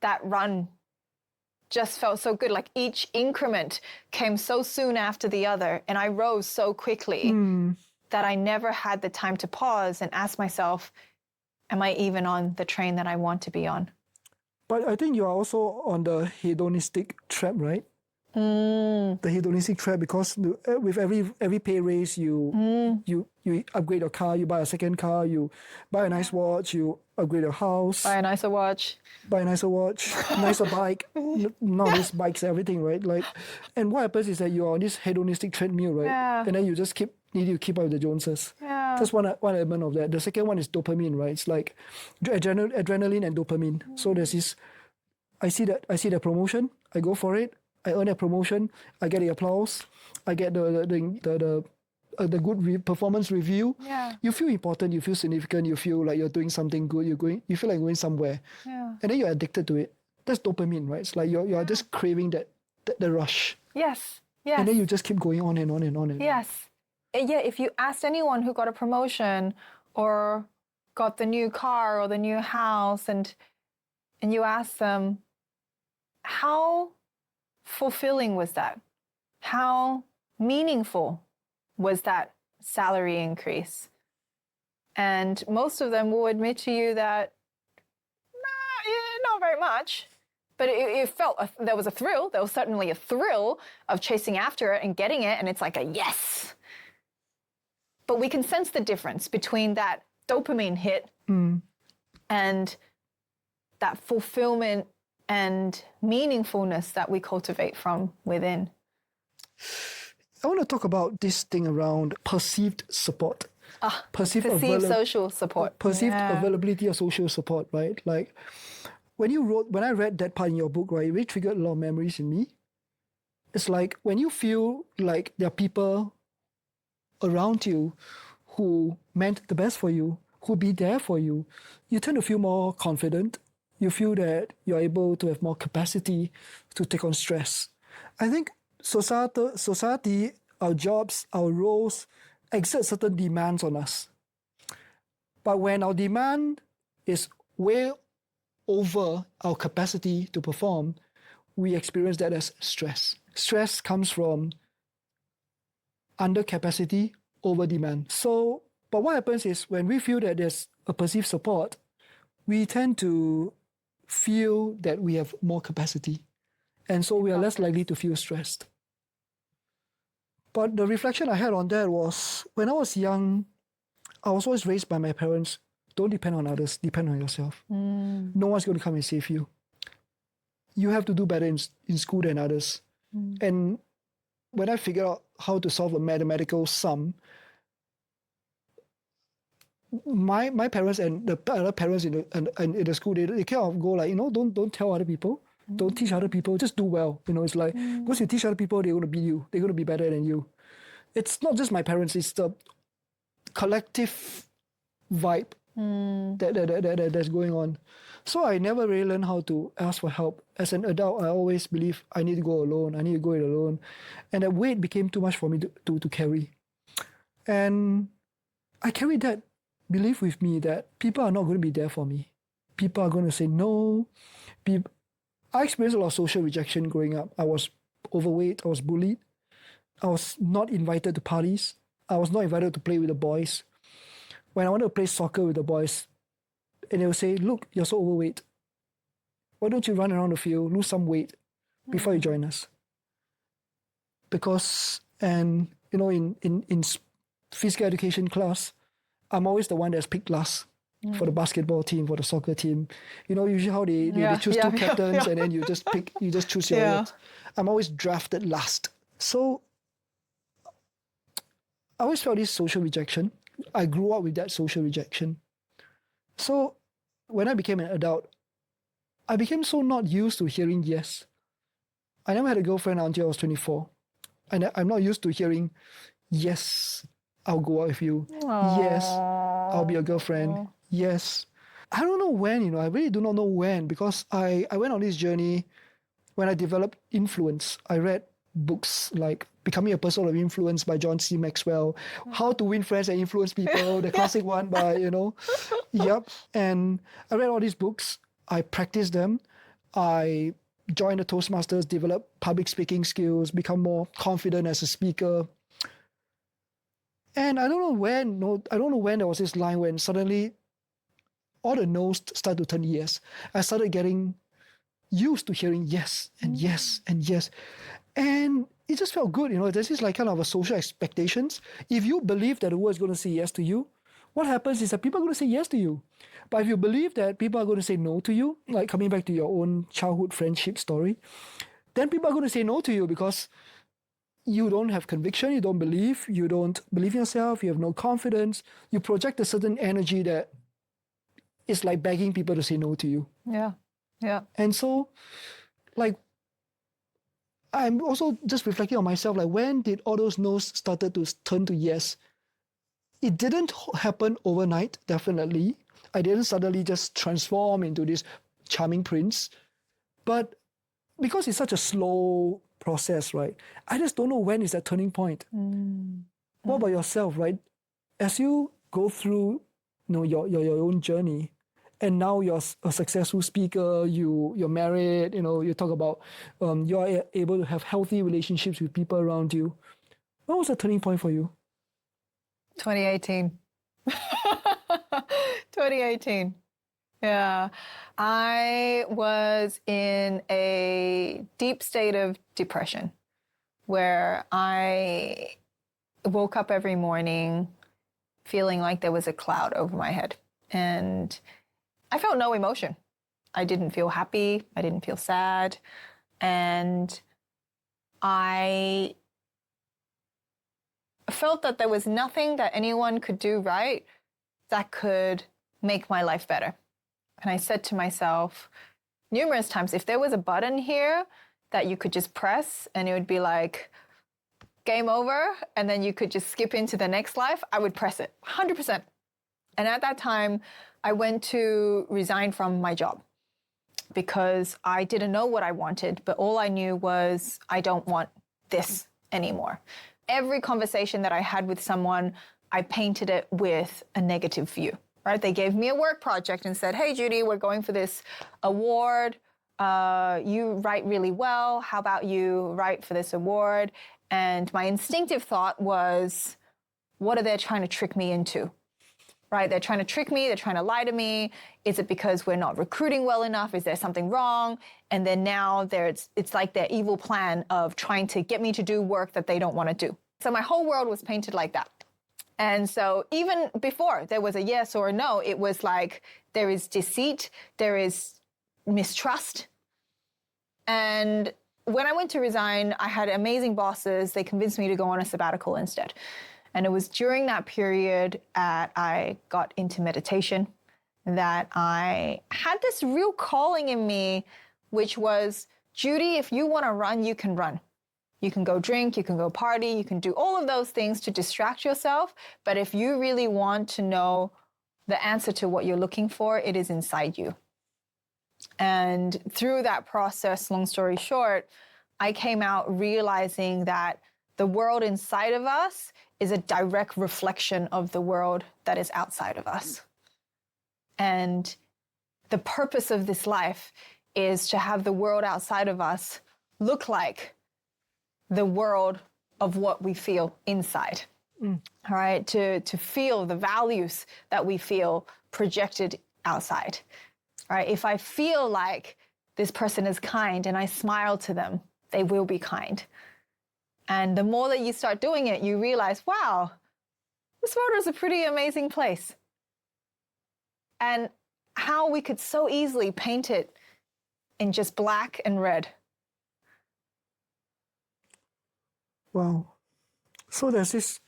that run just felt so good. Like each increment came so soon after the other. And I rose so quickly that I never had the time to pause and ask myself, am I even on the train that I want to be on? But I think you are also on the hedonistic trap, right? The hedonistic trap, because with every pay raise, you upgrade your car, you buy a second car, you buy a nice watch, you upgrade your house, Buy a nicer watch, nicer bike. Nowadays bikes, everything, right? Like, and what happens is that you are on this hedonistic treadmill, right? Yeah. And then you just need to keep up with the Joneses. Yeah. That's one element of that. The second one is dopamine, right? It's like adrenaline and dopamine. So there's this. I see the promotion, I go for it. I earn a promotion, I get the applause, I get the good performance review. Yeah. You feel important, you feel significant, you feel like you're doing something good, you feel like going somewhere. Yeah. And then you're addicted to it. That's dopamine, right? It's like you're just craving the rush. Yes. Yes. And then you just keep going on and on and on. Yes. Yeah, if you asked anyone who got a promotion or got the new car or the new house and you ask them, how fulfilling was that? How meaningful was that salary increase? And most of them will admit to you that, not very much. But it felt, there was a thrill. There was certainly a thrill of chasing after it and getting it. And it's like a yes. But we can sense the difference between that dopamine hit and that fulfillment and meaningfulness that we cultivate from within. I want to talk about this thing around perceived support. Perceived social support. Perceived availability of social support, right? Like when I read that part in your book, right, it really triggered a lot of memories in me. It's like when you feel like there are people around you who meant the best for you, who be there for you, you tend to feel more confident. You feel that you're able to have more capacity to take on stress. I think society, our jobs, our roles exert certain demands on us. But when our demand is way over our capacity to perform, we experience that as stress. Stress comes from under capacity, over demand. But what happens is when we feel that there's a perceived support, we tend to feel that we have more capacity. And so we are less likely to feel stressed. But the reflection I had on that was, when I was young, I was always raised by my parents, don't depend on others, depend on yourself. No one's going to come and save you. You have to do better in school than others. And when I figured out how to solve a mathematical sum, my parents and the other parents in the school, they kind of go like, don't tell other people, don't teach other people, just do well. It's like, once you teach other people, they're going to beat you, they're going to be better than you. It's not just my parents, it's the collective vibe that's going on. So I never really learned how to ask for help. As an adult, I always believe I need to go alone, I need to go it alone. And that weight became too much for me to carry. And I carried that belief with me that people are not going to be there for me. People are going to say no. I experienced a lot of social rejection growing up. I was overweight, I was bullied. I was not invited to parties. I was not invited to play with the boys. When I wanted to play soccer with the boys, and they would say, look, you're so overweight. Why don't you run around the field, lose some weight before you join us? because, and in physical education class, I'm always the one that's picked last for the basketball team, for the soccer team. Usually how they choose two captains and then you just choose your words. I'm always drafted last. So I always felt this social rejection. I grew up with that social rejection. So when I became an adult, I became so not used to hearing yes. I never had a girlfriend until I was 24. And I'm not used to hearing, yes, I'll go out with you. Aww. Yes, I'll be your girlfriend. Yes. I don't know when, I really do not know when, because I went on this journey when I developed influence. I read books like Becoming a Person of Influence by John C. Maxwell, How to Win Friends and Influence People, the classic one by, Yep. And I read all these books. I practiced them. I joined the Toastmasters, developed public speaking skills, become more confident as a speaker. And I don't know when there was this line when suddenly all the no's start to turn yes. I started getting used to hearing yes and yes and yes. And it just felt good, there's this like kind of a social expectations. If you believe that the world is going to say yes to you, what happens is that people are going to say yes to you. But if you believe that people are going to say no to you, like coming back to your own childhood friendship story, then people are going to say no to you because you don't have conviction, you don't believe in yourself, you have no confidence, you project a certain energy that is like begging people to say no to you. Yeah. And so, like, I'm also just reflecting on myself, like when did all those no's started to turn to yes? It didn't happen overnight, definitely. I didn't suddenly just transform into this charming prince. But because it's such a slow process, right? I just don't know when is that turning point. What about yourself, right? As you go through your own journey, and now you're a successful speaker, you're married, you talk about you're able to have healthy relationships with people around you. What was the turning point for you? 2018. 2018. Yeah. I was in a deep state of depression where I woke up every morning feeling like there was a cloud over my head. And I felt no emotion. I didn't feel happy. I didn't feel sad. And I felt that there was nothing that anyone could do right that could make my life better. And I said to myself numerous times, if there was a button here that you could just press and it would be like, game over, and then you could just skip into the next life, I would press it, 100%. And at that time, I went to resign from my job because I didn't know what I wanted, but all I knew was I don't want this anymore. Every conversation that I had with someone, I painted it with a negative view, right? They gave me a work project and said, hey, Judy, we're going for this award. You write really well. How about you write for this award? And my instinctive thought was, what are they trying to trick me into? Right? They're trying to trick me. They're trying to lie to me. Is it because we're not recruiting well enough? Is there something wrong? And then now it's like their evil plan of trying to get me to do work that they don't want to do. So my whole world was painted like that. And so even before there was a yes or a no, it was like there is deceit, there is mistrust. And when I went to resign, I had amazing bosses. They convinced me to go on a sabbatical instead. And it was during that period that I got into meditation, that I had this real calling in me, which was, Judy, if you want to run, you can run. You can go drink, you can go party, you can do all of those things to distract yourself. But if you really want to know the answer to what you're looking for, it is inside you. And through that process, long story short, I came out realizing that the world inside of us is a direct reflection of the world that is outside of us. And the purpose of this life is to have the world outside of us look like the world of what we feel inside. All right, to feel the values that we feel projected outside. All right, if I feel like this person is kind and I smile to them, they will be kind. And the more that you start doing it, you realize, wow, this world is a pretty amazing place. And how we could so easily paint it in just black and red. Wow. So there's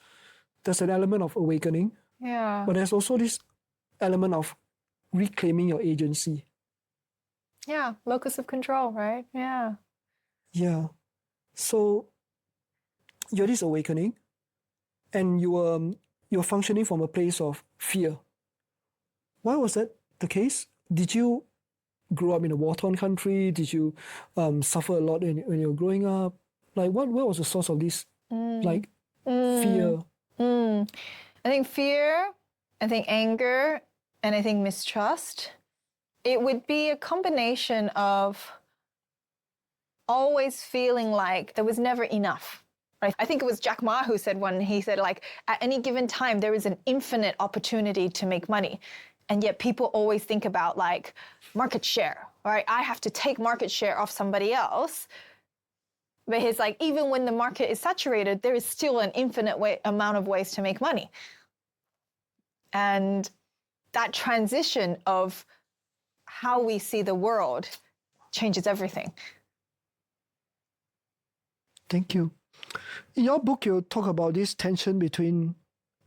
an element of awakening, Yeah. but there's also this element of reclaiming your agency. Yeah. Locus of control, right? Yeah. Yeah. So you're this awakening, and you're functioning from a place of fear. Why was that the case? Did you grow up in a war-torn country? Did you suffer a lot when you were growing up? Like, what was the source of this, fear? I think fear, I think anger, and I think mistrust. It would be a combination of always feeling like there was never enough. Right? I think it was Jack Ma who said like, at any given time, there is an infinite opportunity to make money. And yet people always think about like market share, right? I have to take market share off somebody else. But he's like, even when the market is saturated, there is still an infinite amount of ways to make money. And that transition of how we see the world changes everything. Thank you. In your book, you talk about this tension between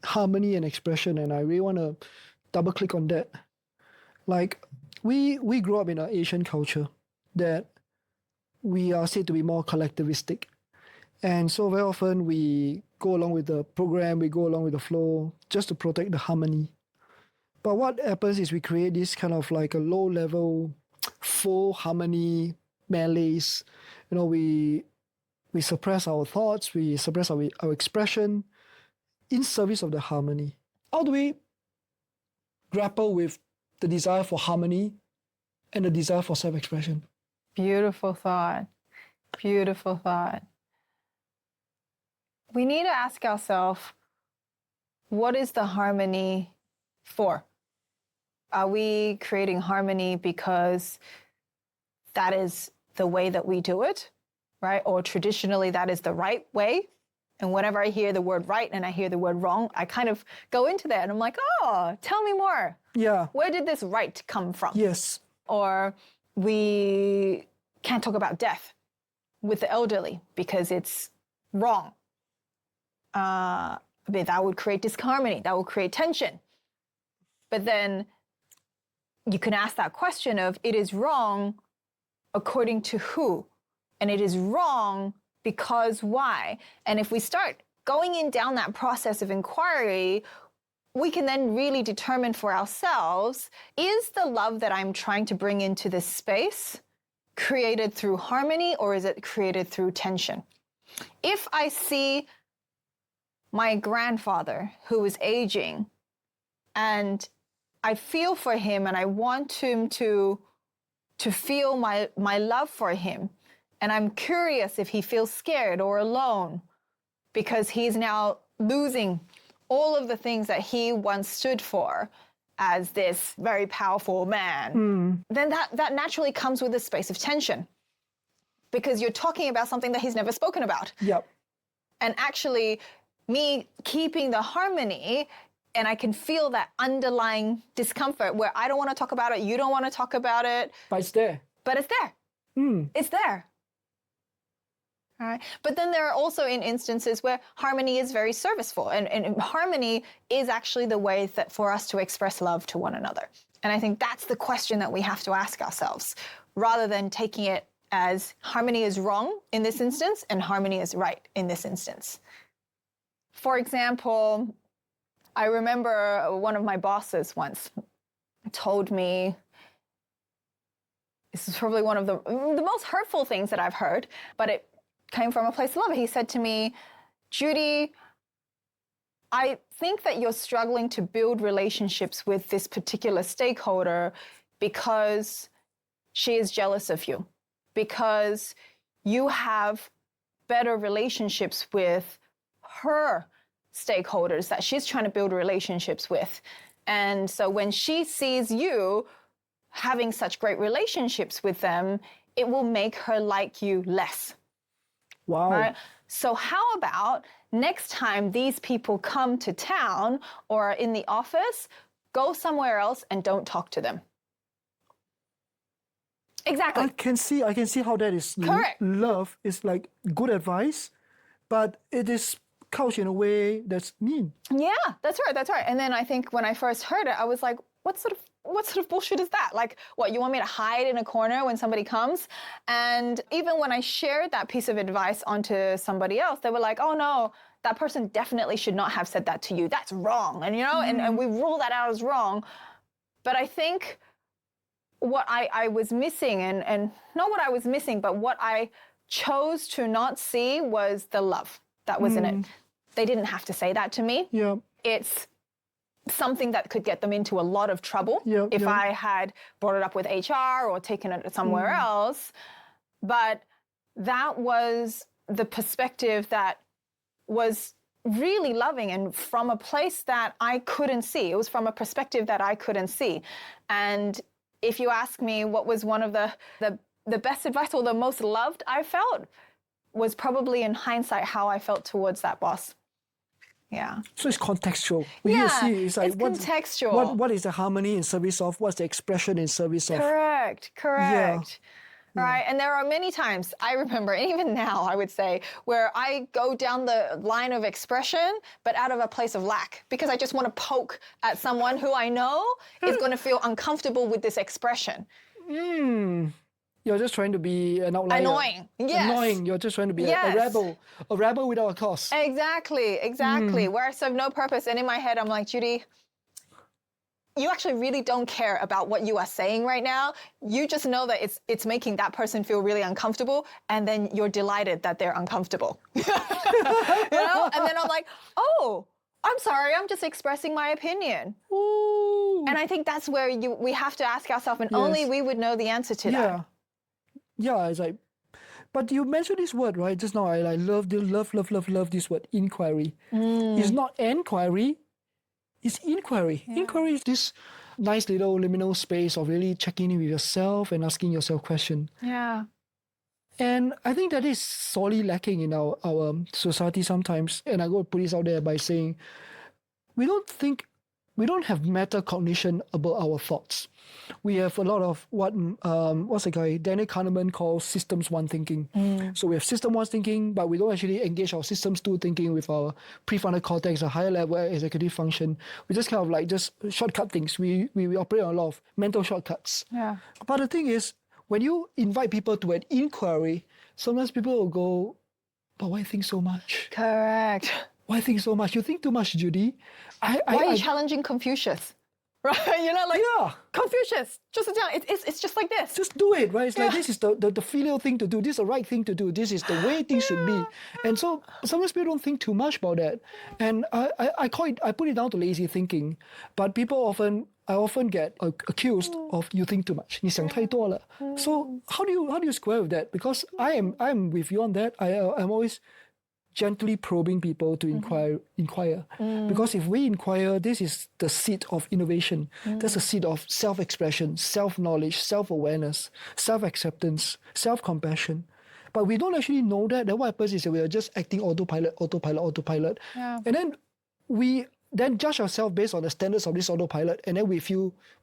harmony and expression, and I really want to double click on that. Like, we grew up in an Asian culture that we are said to be more collectivistic. And so very often we go along with the program, we go along with the flow just to protect the harmony. But what happens is we create this kind of like a low-level faux harmony malaise. You know, we suppress our thoughts, we suppress our expression in service of the harmony. How do we grapple with the desire for harmony and the desire for self-expression? Beautiful thought. Beautiful thought. We need to ask ourselves, what is the harmony for? Are we creating harmony because that is the way that we do it, right? Or traditionally that is the right way? And whenever I hear the word right and I hear the word wrong, I kind of go into that and I'm like, oh, tell me more. Yeah. Where did this right come from? Yes. Or we can't talk about death with the elderly because it's wrong. That would create disharmony. That would create tension. But then you can ask that question of, it is wrong according to who? And it is wrong because why? And if we start going in down that process of inquiry, we can then really determine for ourselves, is the love that I'm trying to bring into this space created through harmony, or is it created through tension? If I see my grandfather who is aging and I feel for him and I want him to feel my love for him, and I'm curious if he feels scared or alone because he's now losing all of the things that he once stood for as this very powerful man, then that naturally comes with a space of tension because you're talking about something that he's never spoken about. Yep. And actually, me keeping the harmony, and I can feel that underlying discomfort where I don't want to talk about it, you don't want to talk about it. But it's there. But it's there. It's there. All right. But then there are also instances where harmony is very serviceful, and harmony is actually the way that for us to express love to one another. And I think that's the question that we have to ask ourselves, rather than taking it as harmony is wrong in this instance and harmony is right in this instance. For example, I remember one of my bosses once told me, this is probably one of the most hurtful things that I've heard, but it came from a place of love. He said to me, Judy, I think that you're struggling to build relationships with this particular stakeholder because she is jealous of you, because you have better relationships with her stakeholders that she's trying to build relationships with. And so when she sees you having such great relationships with them, it will make her like you less. Wow. Right? So how about next time these people come to town or in the office, go somewhere else and don't talk to them. Exactly. I can see how that is Correct. love is like good advice, but it is couched in a way that's mean. Yeah, that's right. And then I think when I first heard it, I was like, what sort of bullshit is that? Like, what, you want me to hide in a corner when somebody comes? And even when I shared that piece of advice onto somebody else, they were like, oh no, that person definitely should not have said that to you. That's wrong. And and we rule that out as wrong. But I think what I was missing, and not what I was missing, but what I chose to not see was the love that was in it. They didn't have to say that to me. Yeah. It's something that could get them into a lot of trouble if I had brought it up with HR or taken it somewhere else. But that was the perspective that was really loving and from a place that I couldn't see. It was from a perspective that I couldn't see. And if you ask me what was one of the best advice or the most loved I felt, was probably in hindsight how I felt towards that boss. Yeah. So it's contextual. When you see, it's like contextual. What is the harmony in service of? What's the expression in service of? Correct. Yeah. Right. And there are many times I remember, and even now I would say, where I go down the line of expression, but out of a place of lack, because I just want to poke at someone who I know is going to feel uncomfortable with this expression. You're just trying to be an outlier. Annoying. Yes. Annoying. You're just trying to be a rebel without a cause. Exactly. Where I serve no purpose. And in my head, I'm like, Judy, you actually really don't care about what you are saying right now. You just know that it's making that person feel really uncomfortable, and then you're delighted that they're uncomfortable. And then I'm like, oh, I'm sorry, I'm just expressing my opinion. Ooh. And I think that's where we have to ask ourselves, and only we would know the answer to that. Yeah, it's like, but you mentioned this word, right? Just now, I love this word, inquiry. It's not enquiry. It's inquiry. Yeah. Inquiry is this nice little liminal space of really checking in with yourself and asking yourself questions. Yeah. And I think that is sorely lacking in our society sometimes. And I go put this out there by saying, we don't have metacognition about our thoughts. We have a lot of what's the guy, Daniel Kahneman calls systems one thinking. So we have system one thinking, but we don't actually engage our systems two thinking with our prefrontal cortex, a higher level executive function. We just kind of like just shortcut things. We operate on a lot of mental shortcuts. Yeah. But the thing is, when you invite people to an inquiry, sometimes people will go, but why think so much? Correct. Why think so much? You think too much, Judy. Why are you challenging Confucius? Right? Confucius, just sit down. It's just like this. Just do it, right? It's like this is the filial thing to do. This is the right thing to do. This is the way things should be. And so sometimes people don't think too much about that. And I put it down to lazy thinking. But I often get accused of you think too much. 你想太多了. So how do you square with that? Because I'm with you on that. I'm always gently probing people to inquire. Because if we inquire, this is the seed of innovation. That's the seed of self-expression, self-knowledge, self-awareness, self-acceptance, self-compassion. But we don't actually know that. Then what happens is that we are just acting autopilot. Yeah. And then we then judge ourselves based on the standards of this autopilot, and then we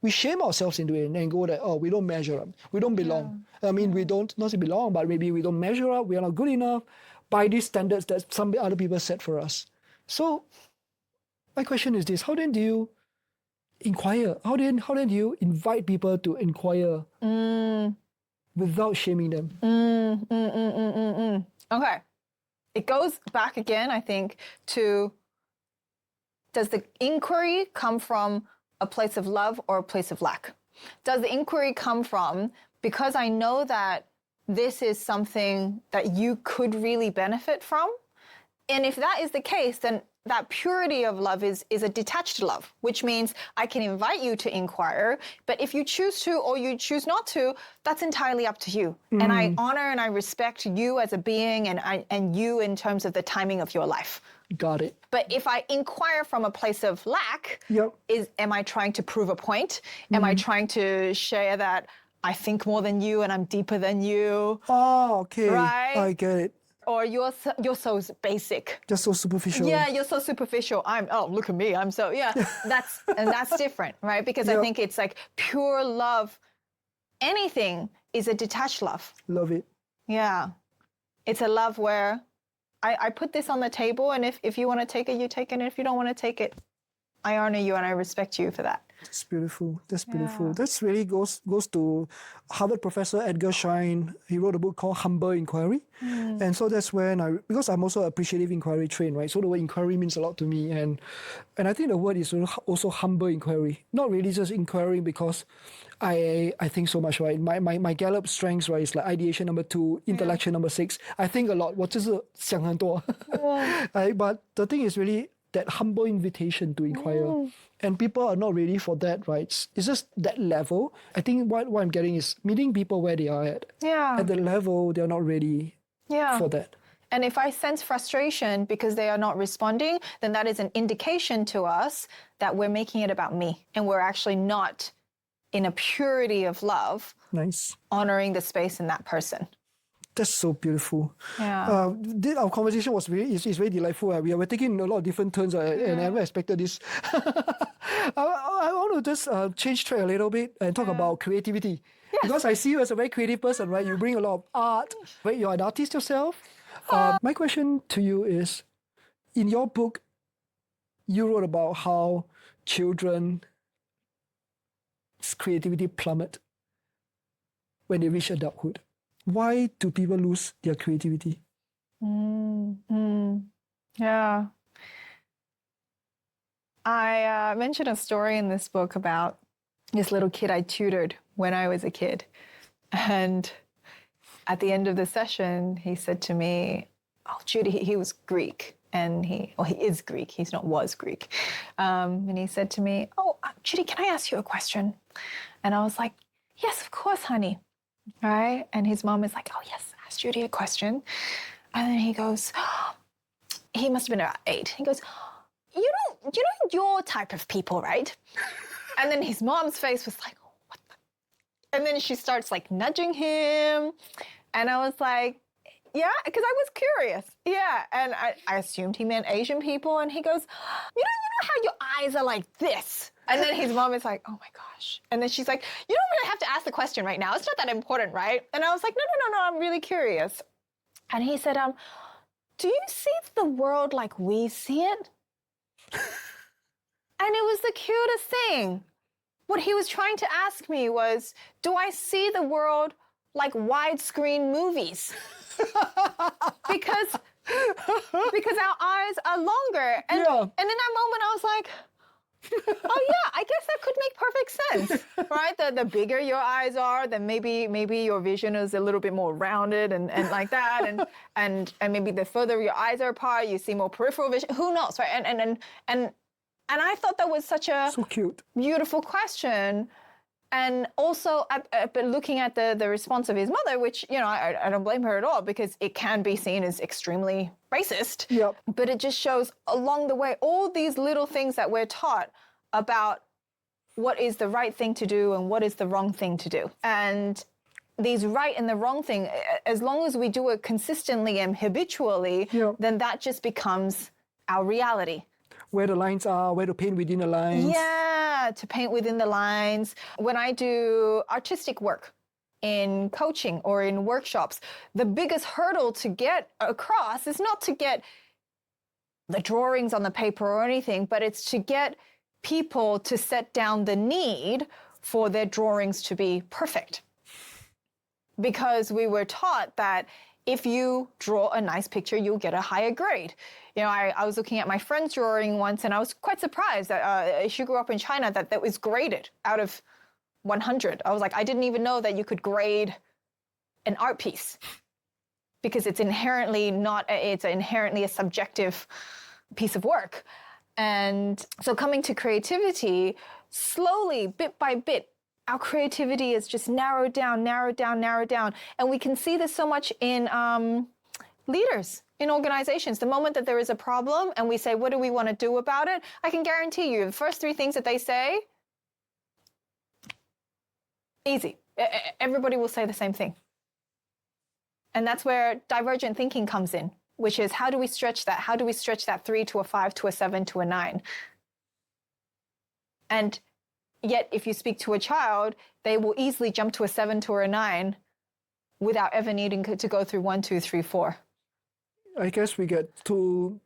shame ourselves into it and then go that, oh, we don't measure up, we don't belong. I mean, we don't, not to belong, but maybe we don't measure up, we are not good enough by these standards that some other people set for us. So my question is this: how then do you inquire? How then do you invite people to inquire without shaming them? Okay. It goes back again, I think, to, does the inquiry come from a place of love or a place of lack? Does the inquiry come from, because I know that this is something that you could really benefit from? And if that is the case, then that purity of love is a detached love, which means I can invite you to inquire, but if you choose to or you choose not to, that's entirely up to you. And I honor and I respect you as a being and you in terms of the timing of your life. Got it. But if I inquire from a place of lack, am I trying to prove a point? Am I trying to share that I think more than you and I'm deeper than you? Oh, okay. Right? I get it. or you're so basic. Just so superficial. Yeah, you're so superficial. Look at me. I'm so, yeah. That's different, right? Because I think it's like pure love. Anything is a detached love. Love it. Yeah. It's a love where I put this on the table, and if you want to take it, you take it. And if you don't want to take it, I honor you and I respect you for that. That's beautiful. That's beautiful. Yeah. That's really goes to Harvard professor Edgar Schein. He wrote a book called Humble Inquiry. And so that's when because I'm also appreciative inquiry trained, right? So the word inquiry means a lot to me. And I think the word is also humble inquiry. Not really just inquiring because I think so much, right? My Gallup strengths, right, is like ideation number 2, intellection number 6. I think a lot. 我就是想很多. But the thing is really that humble invitation to inquire. And people are not ready for that, right? It's just that level. I think what I'm getting is meeting people where they are at. Yeah. At the level, they're not ready for that. And if I sense frustration because they are not responding, then that is an indication to us that we're making it about me. And we're actually not in a purity of love. Nice. Honoring the space in that person. That's so beautiful. Yeah. Our conversation was very delightful. We were taking a lot of different turns, and I never expected this. I want to just change track a little bit and talk about creativity. Yes. Because I see you as a very creative person, right? You bring a lot of art. Right? You're an artist yourself. My question to you is, in your book, you wrote about how children's creativity plummet when they reach adulthood. Why do people lose their creativity? Yeah. I mentioned a story in this book about this little kid I tutored when I was a kid. And at the end of the session, he said to me, Judy, he was Greek. And he is Greek. He's not was Greek. And he said to me, Judy, can I ask you a question? And I was like, yes, of course, honey. Right? And his mom is like, yes, ask Judy a question. And then he goes, he must have been about 8. He goes, you know your type of people, right? And then his mom's face was like, what the? And then she starts like nudging him. And I was like, yeah, because I was curious. Yeah. And I assumed he meant Asian people. And he goes, you know how your eyes are like this? And then his mom is like, oh my gosh. And then she's like, you don't really have to ask the question right now. It's not that important, right? And I was like, no, I'm really curious. And he said, do you see the world like we see it? And it was the cutest thing. What he was trying to ask me was, do I see the world like widescreen movies? because our eyes are longer. And in that moment, I was like, oh yeah, I guess that could make perfect sense, right? The bigger your eyes are, then maybe your vision is a little bit more rounded and like that, and maybe the further your eyes are apart, you see more peripheral vision. Who knows, right? And I thought that was such a so cute, beautiful question. And also, but looking at the response of his mother, which, I don't blame her at all, because it can be seen as extremely racist. Yep. But it just shows along the way all these little things that we're taught about what is the right thing to do and what is the wrong thing to do. And these right and the wrong thing, as long as we do it consistently and habitually, then that just becomes our reality. Where the lines are, where to paint within the lines. Yeah, to paint within the lines. When I do artistic work in coaching or in workshops, the biggest hurdle to get across is not to get the drawings on the paper or anything, but it's to get people to set down the need for their drawings to be perfect. Because we were taught that if you draw a nice picture, you'll get a higher grade. I was looking at my friend's drawing once, and I was quite surprised that she grew up in China, that was graded out of 100. I was like, I didn't even know that you could grade an art piece, because it's inherently a subjective piece of work. And so coming to creativity, slowly, bit by bit, our creativity is just narrowed down. And we can see this so much in leaders, in organizations. The moment that there is a problem and we say, what do we want to do about it? I can guarantee you the first 3 things that they say, easy. Everybody will say the same thing. And that's where divergent thinking comes in, which is how do we stretch that? How do we stretch that 3 to a 5 to a 7 to a 9? And yet, if you speak to a child, they will easily jump to a 7 to a 9 without ever needing to go through 1, 2, 3, 4. I guess we get too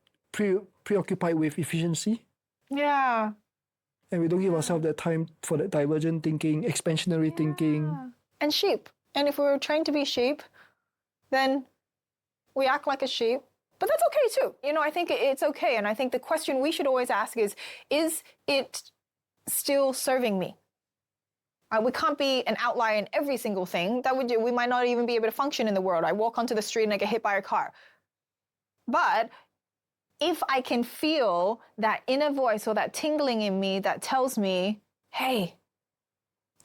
preoccupied with efficiency. Yeah. And we don't give ourselves that time for that divergent thinking, expansionary thinking. And sheep. And if we were trained to be sheep, then we act like a sheep. But that's okay too. You know, I think it's okay. And I think the question we should always ask is it still serving me? We can't be an outlier in every single thing. We might not even be able to function in the world. I walk onto the street and I get hit by a car. But if I can feel that inner voice or that tingling in me that tells me, hey,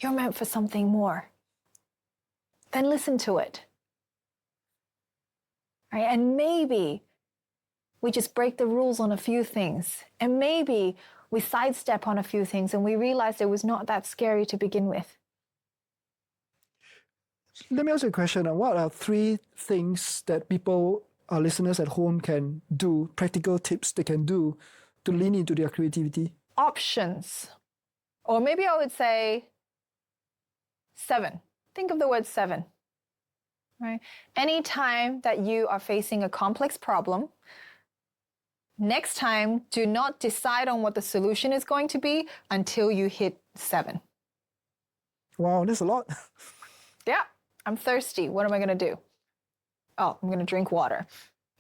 you're meant for something more, then listen to it. Right? And maybe we just break the rules on a few things. And maybe we sidestep on a few things and we realize it was not that scary to begin with. Let me ask you a question. What are 3 things that people, our listeners at home, can do, practical tips they can do to lean into their creativity? Options. Or maybe I would say 7. Think of the word 7. Right? Anytime that you are facing a complex problem, next time, do not decide on what the solution is going to be until you hit 7. Wow, that's a lot. Yeah, I'm thirsty. What am I going to do? Oh, I'm going to drink water.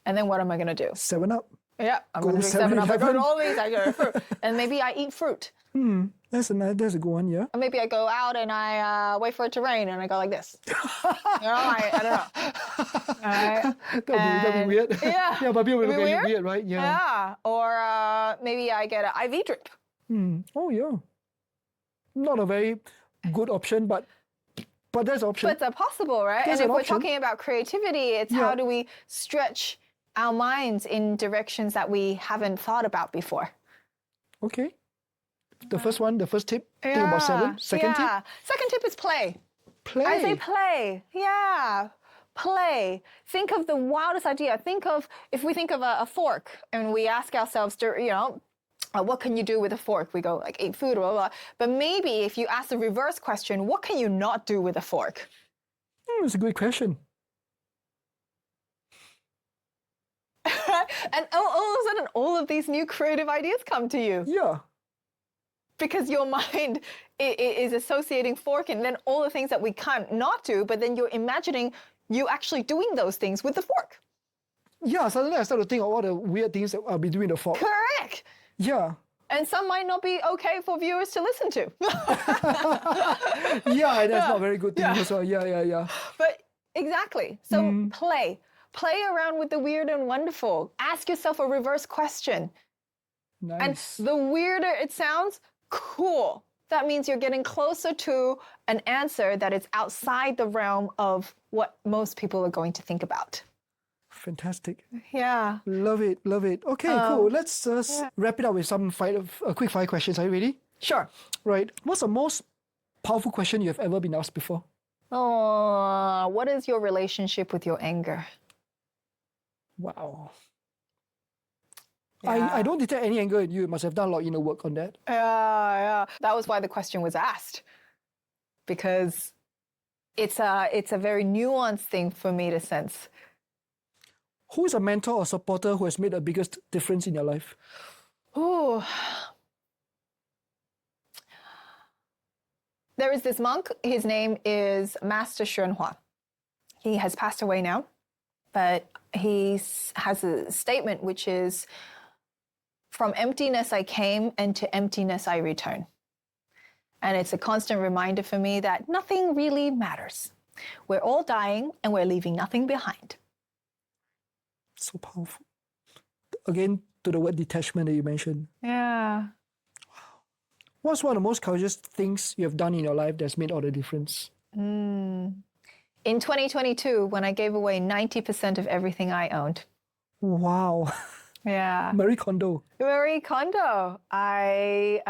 And then what am I going to do? 7 Up. Yeah, I'm going to drink 7 Up. I go to all these. I go to fruit. And maybe I eat fruit. That's a good one, yeah. Or maybe I go out and I wait for it to rain and I go like this. You know, I don't know. All right. That'd be weird. Yeah. Yeah, but people will look at you weird? weird, right? Yeah. Yeah. Or maybe I get an IV drip. Oh, yeah. Not a very good option, but that's an option. But it's possible, right? There's and if an we're option. talking about creativity, it's how do we stretch our minds in directions that we haven't thought about before. Okay. The first tip, think about 7. Second tip? Second tip is play. Play. I say play. Yeah. Play. Think of the wildest idea. If we think of a fork and we ask ourselves, you know, what can you do with a fork? We go like eat food, blah, blah, blah. But maybe if you ask the reverse question, what can you not do with a fork? That's a good question. And all of a sudden, all of these new creative ideas come to you. Yeah. Because your mind is associating fork and then all the things that we can't not do, but then you're imagining you actually doing those things with the fork. Yeah, suddenly I start to think of all the weird things that I'll be doing with the fork. Correct. Yeah. And some might not be okay for viewers to listen to. Yeah, that's not very good thing as well. Yeah. But exactly. So play. Play around with the weird and wonderful. Ask yourself a reverse question. Nice. And the weirder it sounds, cool. That means you're getting closer to an answer that is outside the realm of what most people are going to think about. Fantastic. Yeah. Love it. Okay, cool. Let's wrap it up with some quick 5 questions. Are you ready? Sure. Right. What's the most powerful question you have ever been asked before? Oh, what is your relationship with your anger? Wow. Yeah. I don't detect any anger in you. You must have done a lot of inner work on that. Yeah. That was why the question was asked. Because it's a very nuanced thing for me to sense. Who is a mentor or supporter who has made the biggest difference in your life? Ooh. There is this monk. His name is Master Xuanhua. He has passed away now, but he has a statement which is, "From emptiness I came, and to emptiness I return." And it's a constant reminder for me that nothing really matters. We're all dying, and we're leaving nothing behind. So powerful. Again, to the word detachment that you mentioned. Yeah. What's one of the most courageous things you have done in your life that's made all the difference? In 2022, when I gave away 90% of everything I owned. Wow. Yeah. Marie Kondo. Marie Kondo. I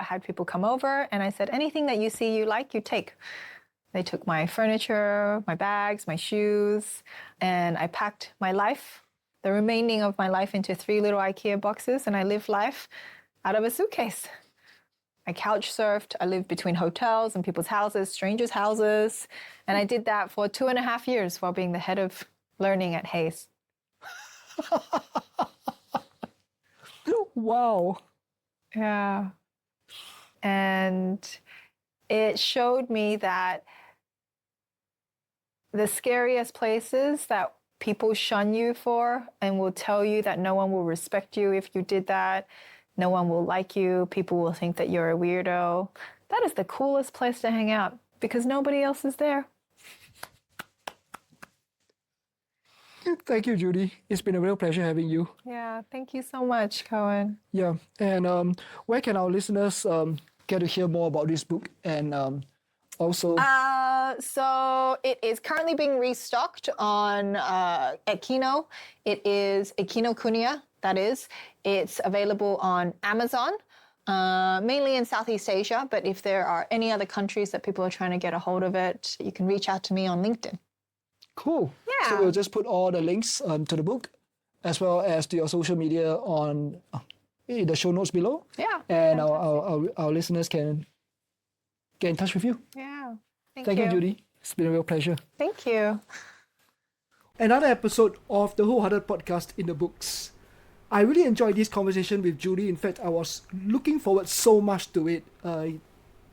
had people come over and I said, anything that you see you like, you take. They took my furniture, my bags, my shoes, and I packed my life, the remaining of my life, into 3 little IKEA boxes, and I lived life out of a suitcase. I couch surfed. I lived between hotels and people's houses, strangers' houses, and I did that for 2.5 years while being the head of learning at Hayes. Wow. Yeah. And it showed me that the scariest places that people shun you for and will tell you that no one will respect you if you did that, no one will like you, people will think that you're a weirdo. That is the coolest place to hang out because nobody else is there. Thank you, Judy. It's been a real pleasure having you. Yeah, thank you so much, Coen. Yeah, and where can our listeners get to hear more about this book and also? So it is currently being restocked on at Kino. It is a Kinokuniya, that is. It's available on Amazon, mainly in Southeast Asia. But if there are any other countries that people are trying to get a hold of it, you can reach out to me on LinkedIn. Cool. Yeah. So we'll just put all the links to the book as well as to your social media on the show notes below. Yeah. And our listeners can get in touch with you. Yeah. Thank you, Judy. It's been a real pleasure. Thank you. Another episode of the Wholehearted Podcast in the books. I really enjoyed this conversation with Judy. In fact, I was looking forward so much to it.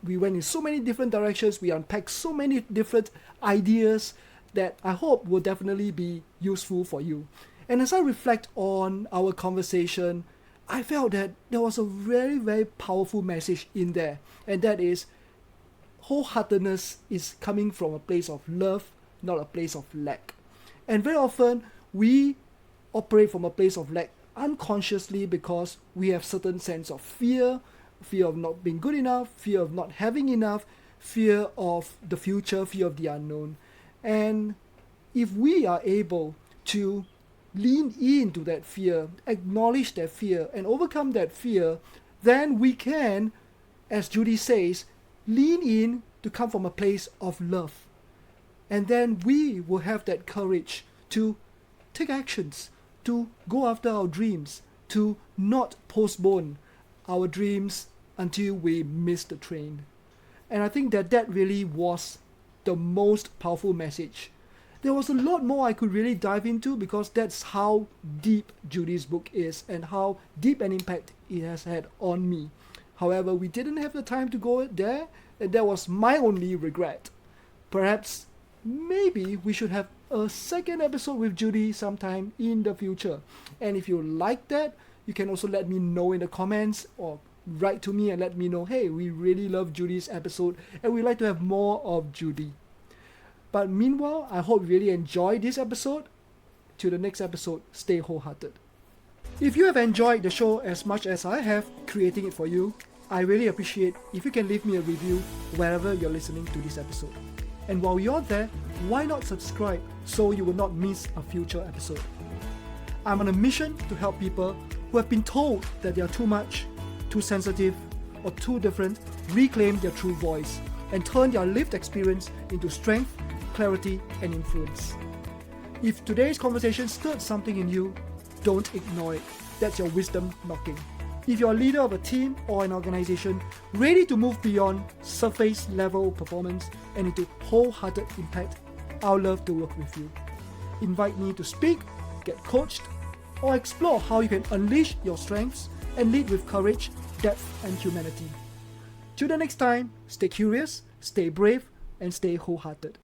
We went in so many different directions. We unpacked so many different ideas that I hope will definitely be useful for you. And as I reflect on our conversation, I felt that there was a very, very powerful message in there. And that is, wholeheartedness is coming from a place of love, not a place of lack. And very often, we operate from a place of lack unconsciously because we have certain sense of fear of not being good enough, fear of not having enough, fear of the future, fear of the unknown. And if we are able to lean into that fear, acknowledge that fear, and overcome that fear, then we can, as Judy says, lean in to come from a place of love. And then we will have that courage to take actions, to go after our dreams, to not postpone our dreams until we miss the train. And I think that really was the most powerful message. There was a lot more I could really dive into because that's how deep Judy's book is and how deep an impact it has had on me. However, we didn't have the time to go there, and that was my only regret. Perhaps, maybe we should have a second episode with Judy sometime in the future. And if you like that, you can also let me know in the comments or write to me and let me know, hey, we really love Judy's episode and we'd like to have more of Judy. But meanwhile, I hope you really enjoyed this episode. Till the next episode, stay wholehearted. If you have enjoyed the show as much as I have creating it for you, I really appreciate if you can leave me a review wherever you're listening to this episode. And while you're there, why not subscribe so you will not miss a future episode? I'm on a mission to help people who have been told that they are too much, too sensitive, or too different reclaim their true voice and turn their lived experience into strength, clarity, and influence. If today's conversation stirred something in you, don't ignore it. That's your wisdom knocking. If you're a leader of a team or an organization ready to move beyond surface level performance and into wholehearted impact, I'd love to work with you. Invite me to speak, get coached, or explore how you can unleash your strengths and lead with courage, depth, and humanity. Till the next time, stay curious, stay brave, and stay wholehearted.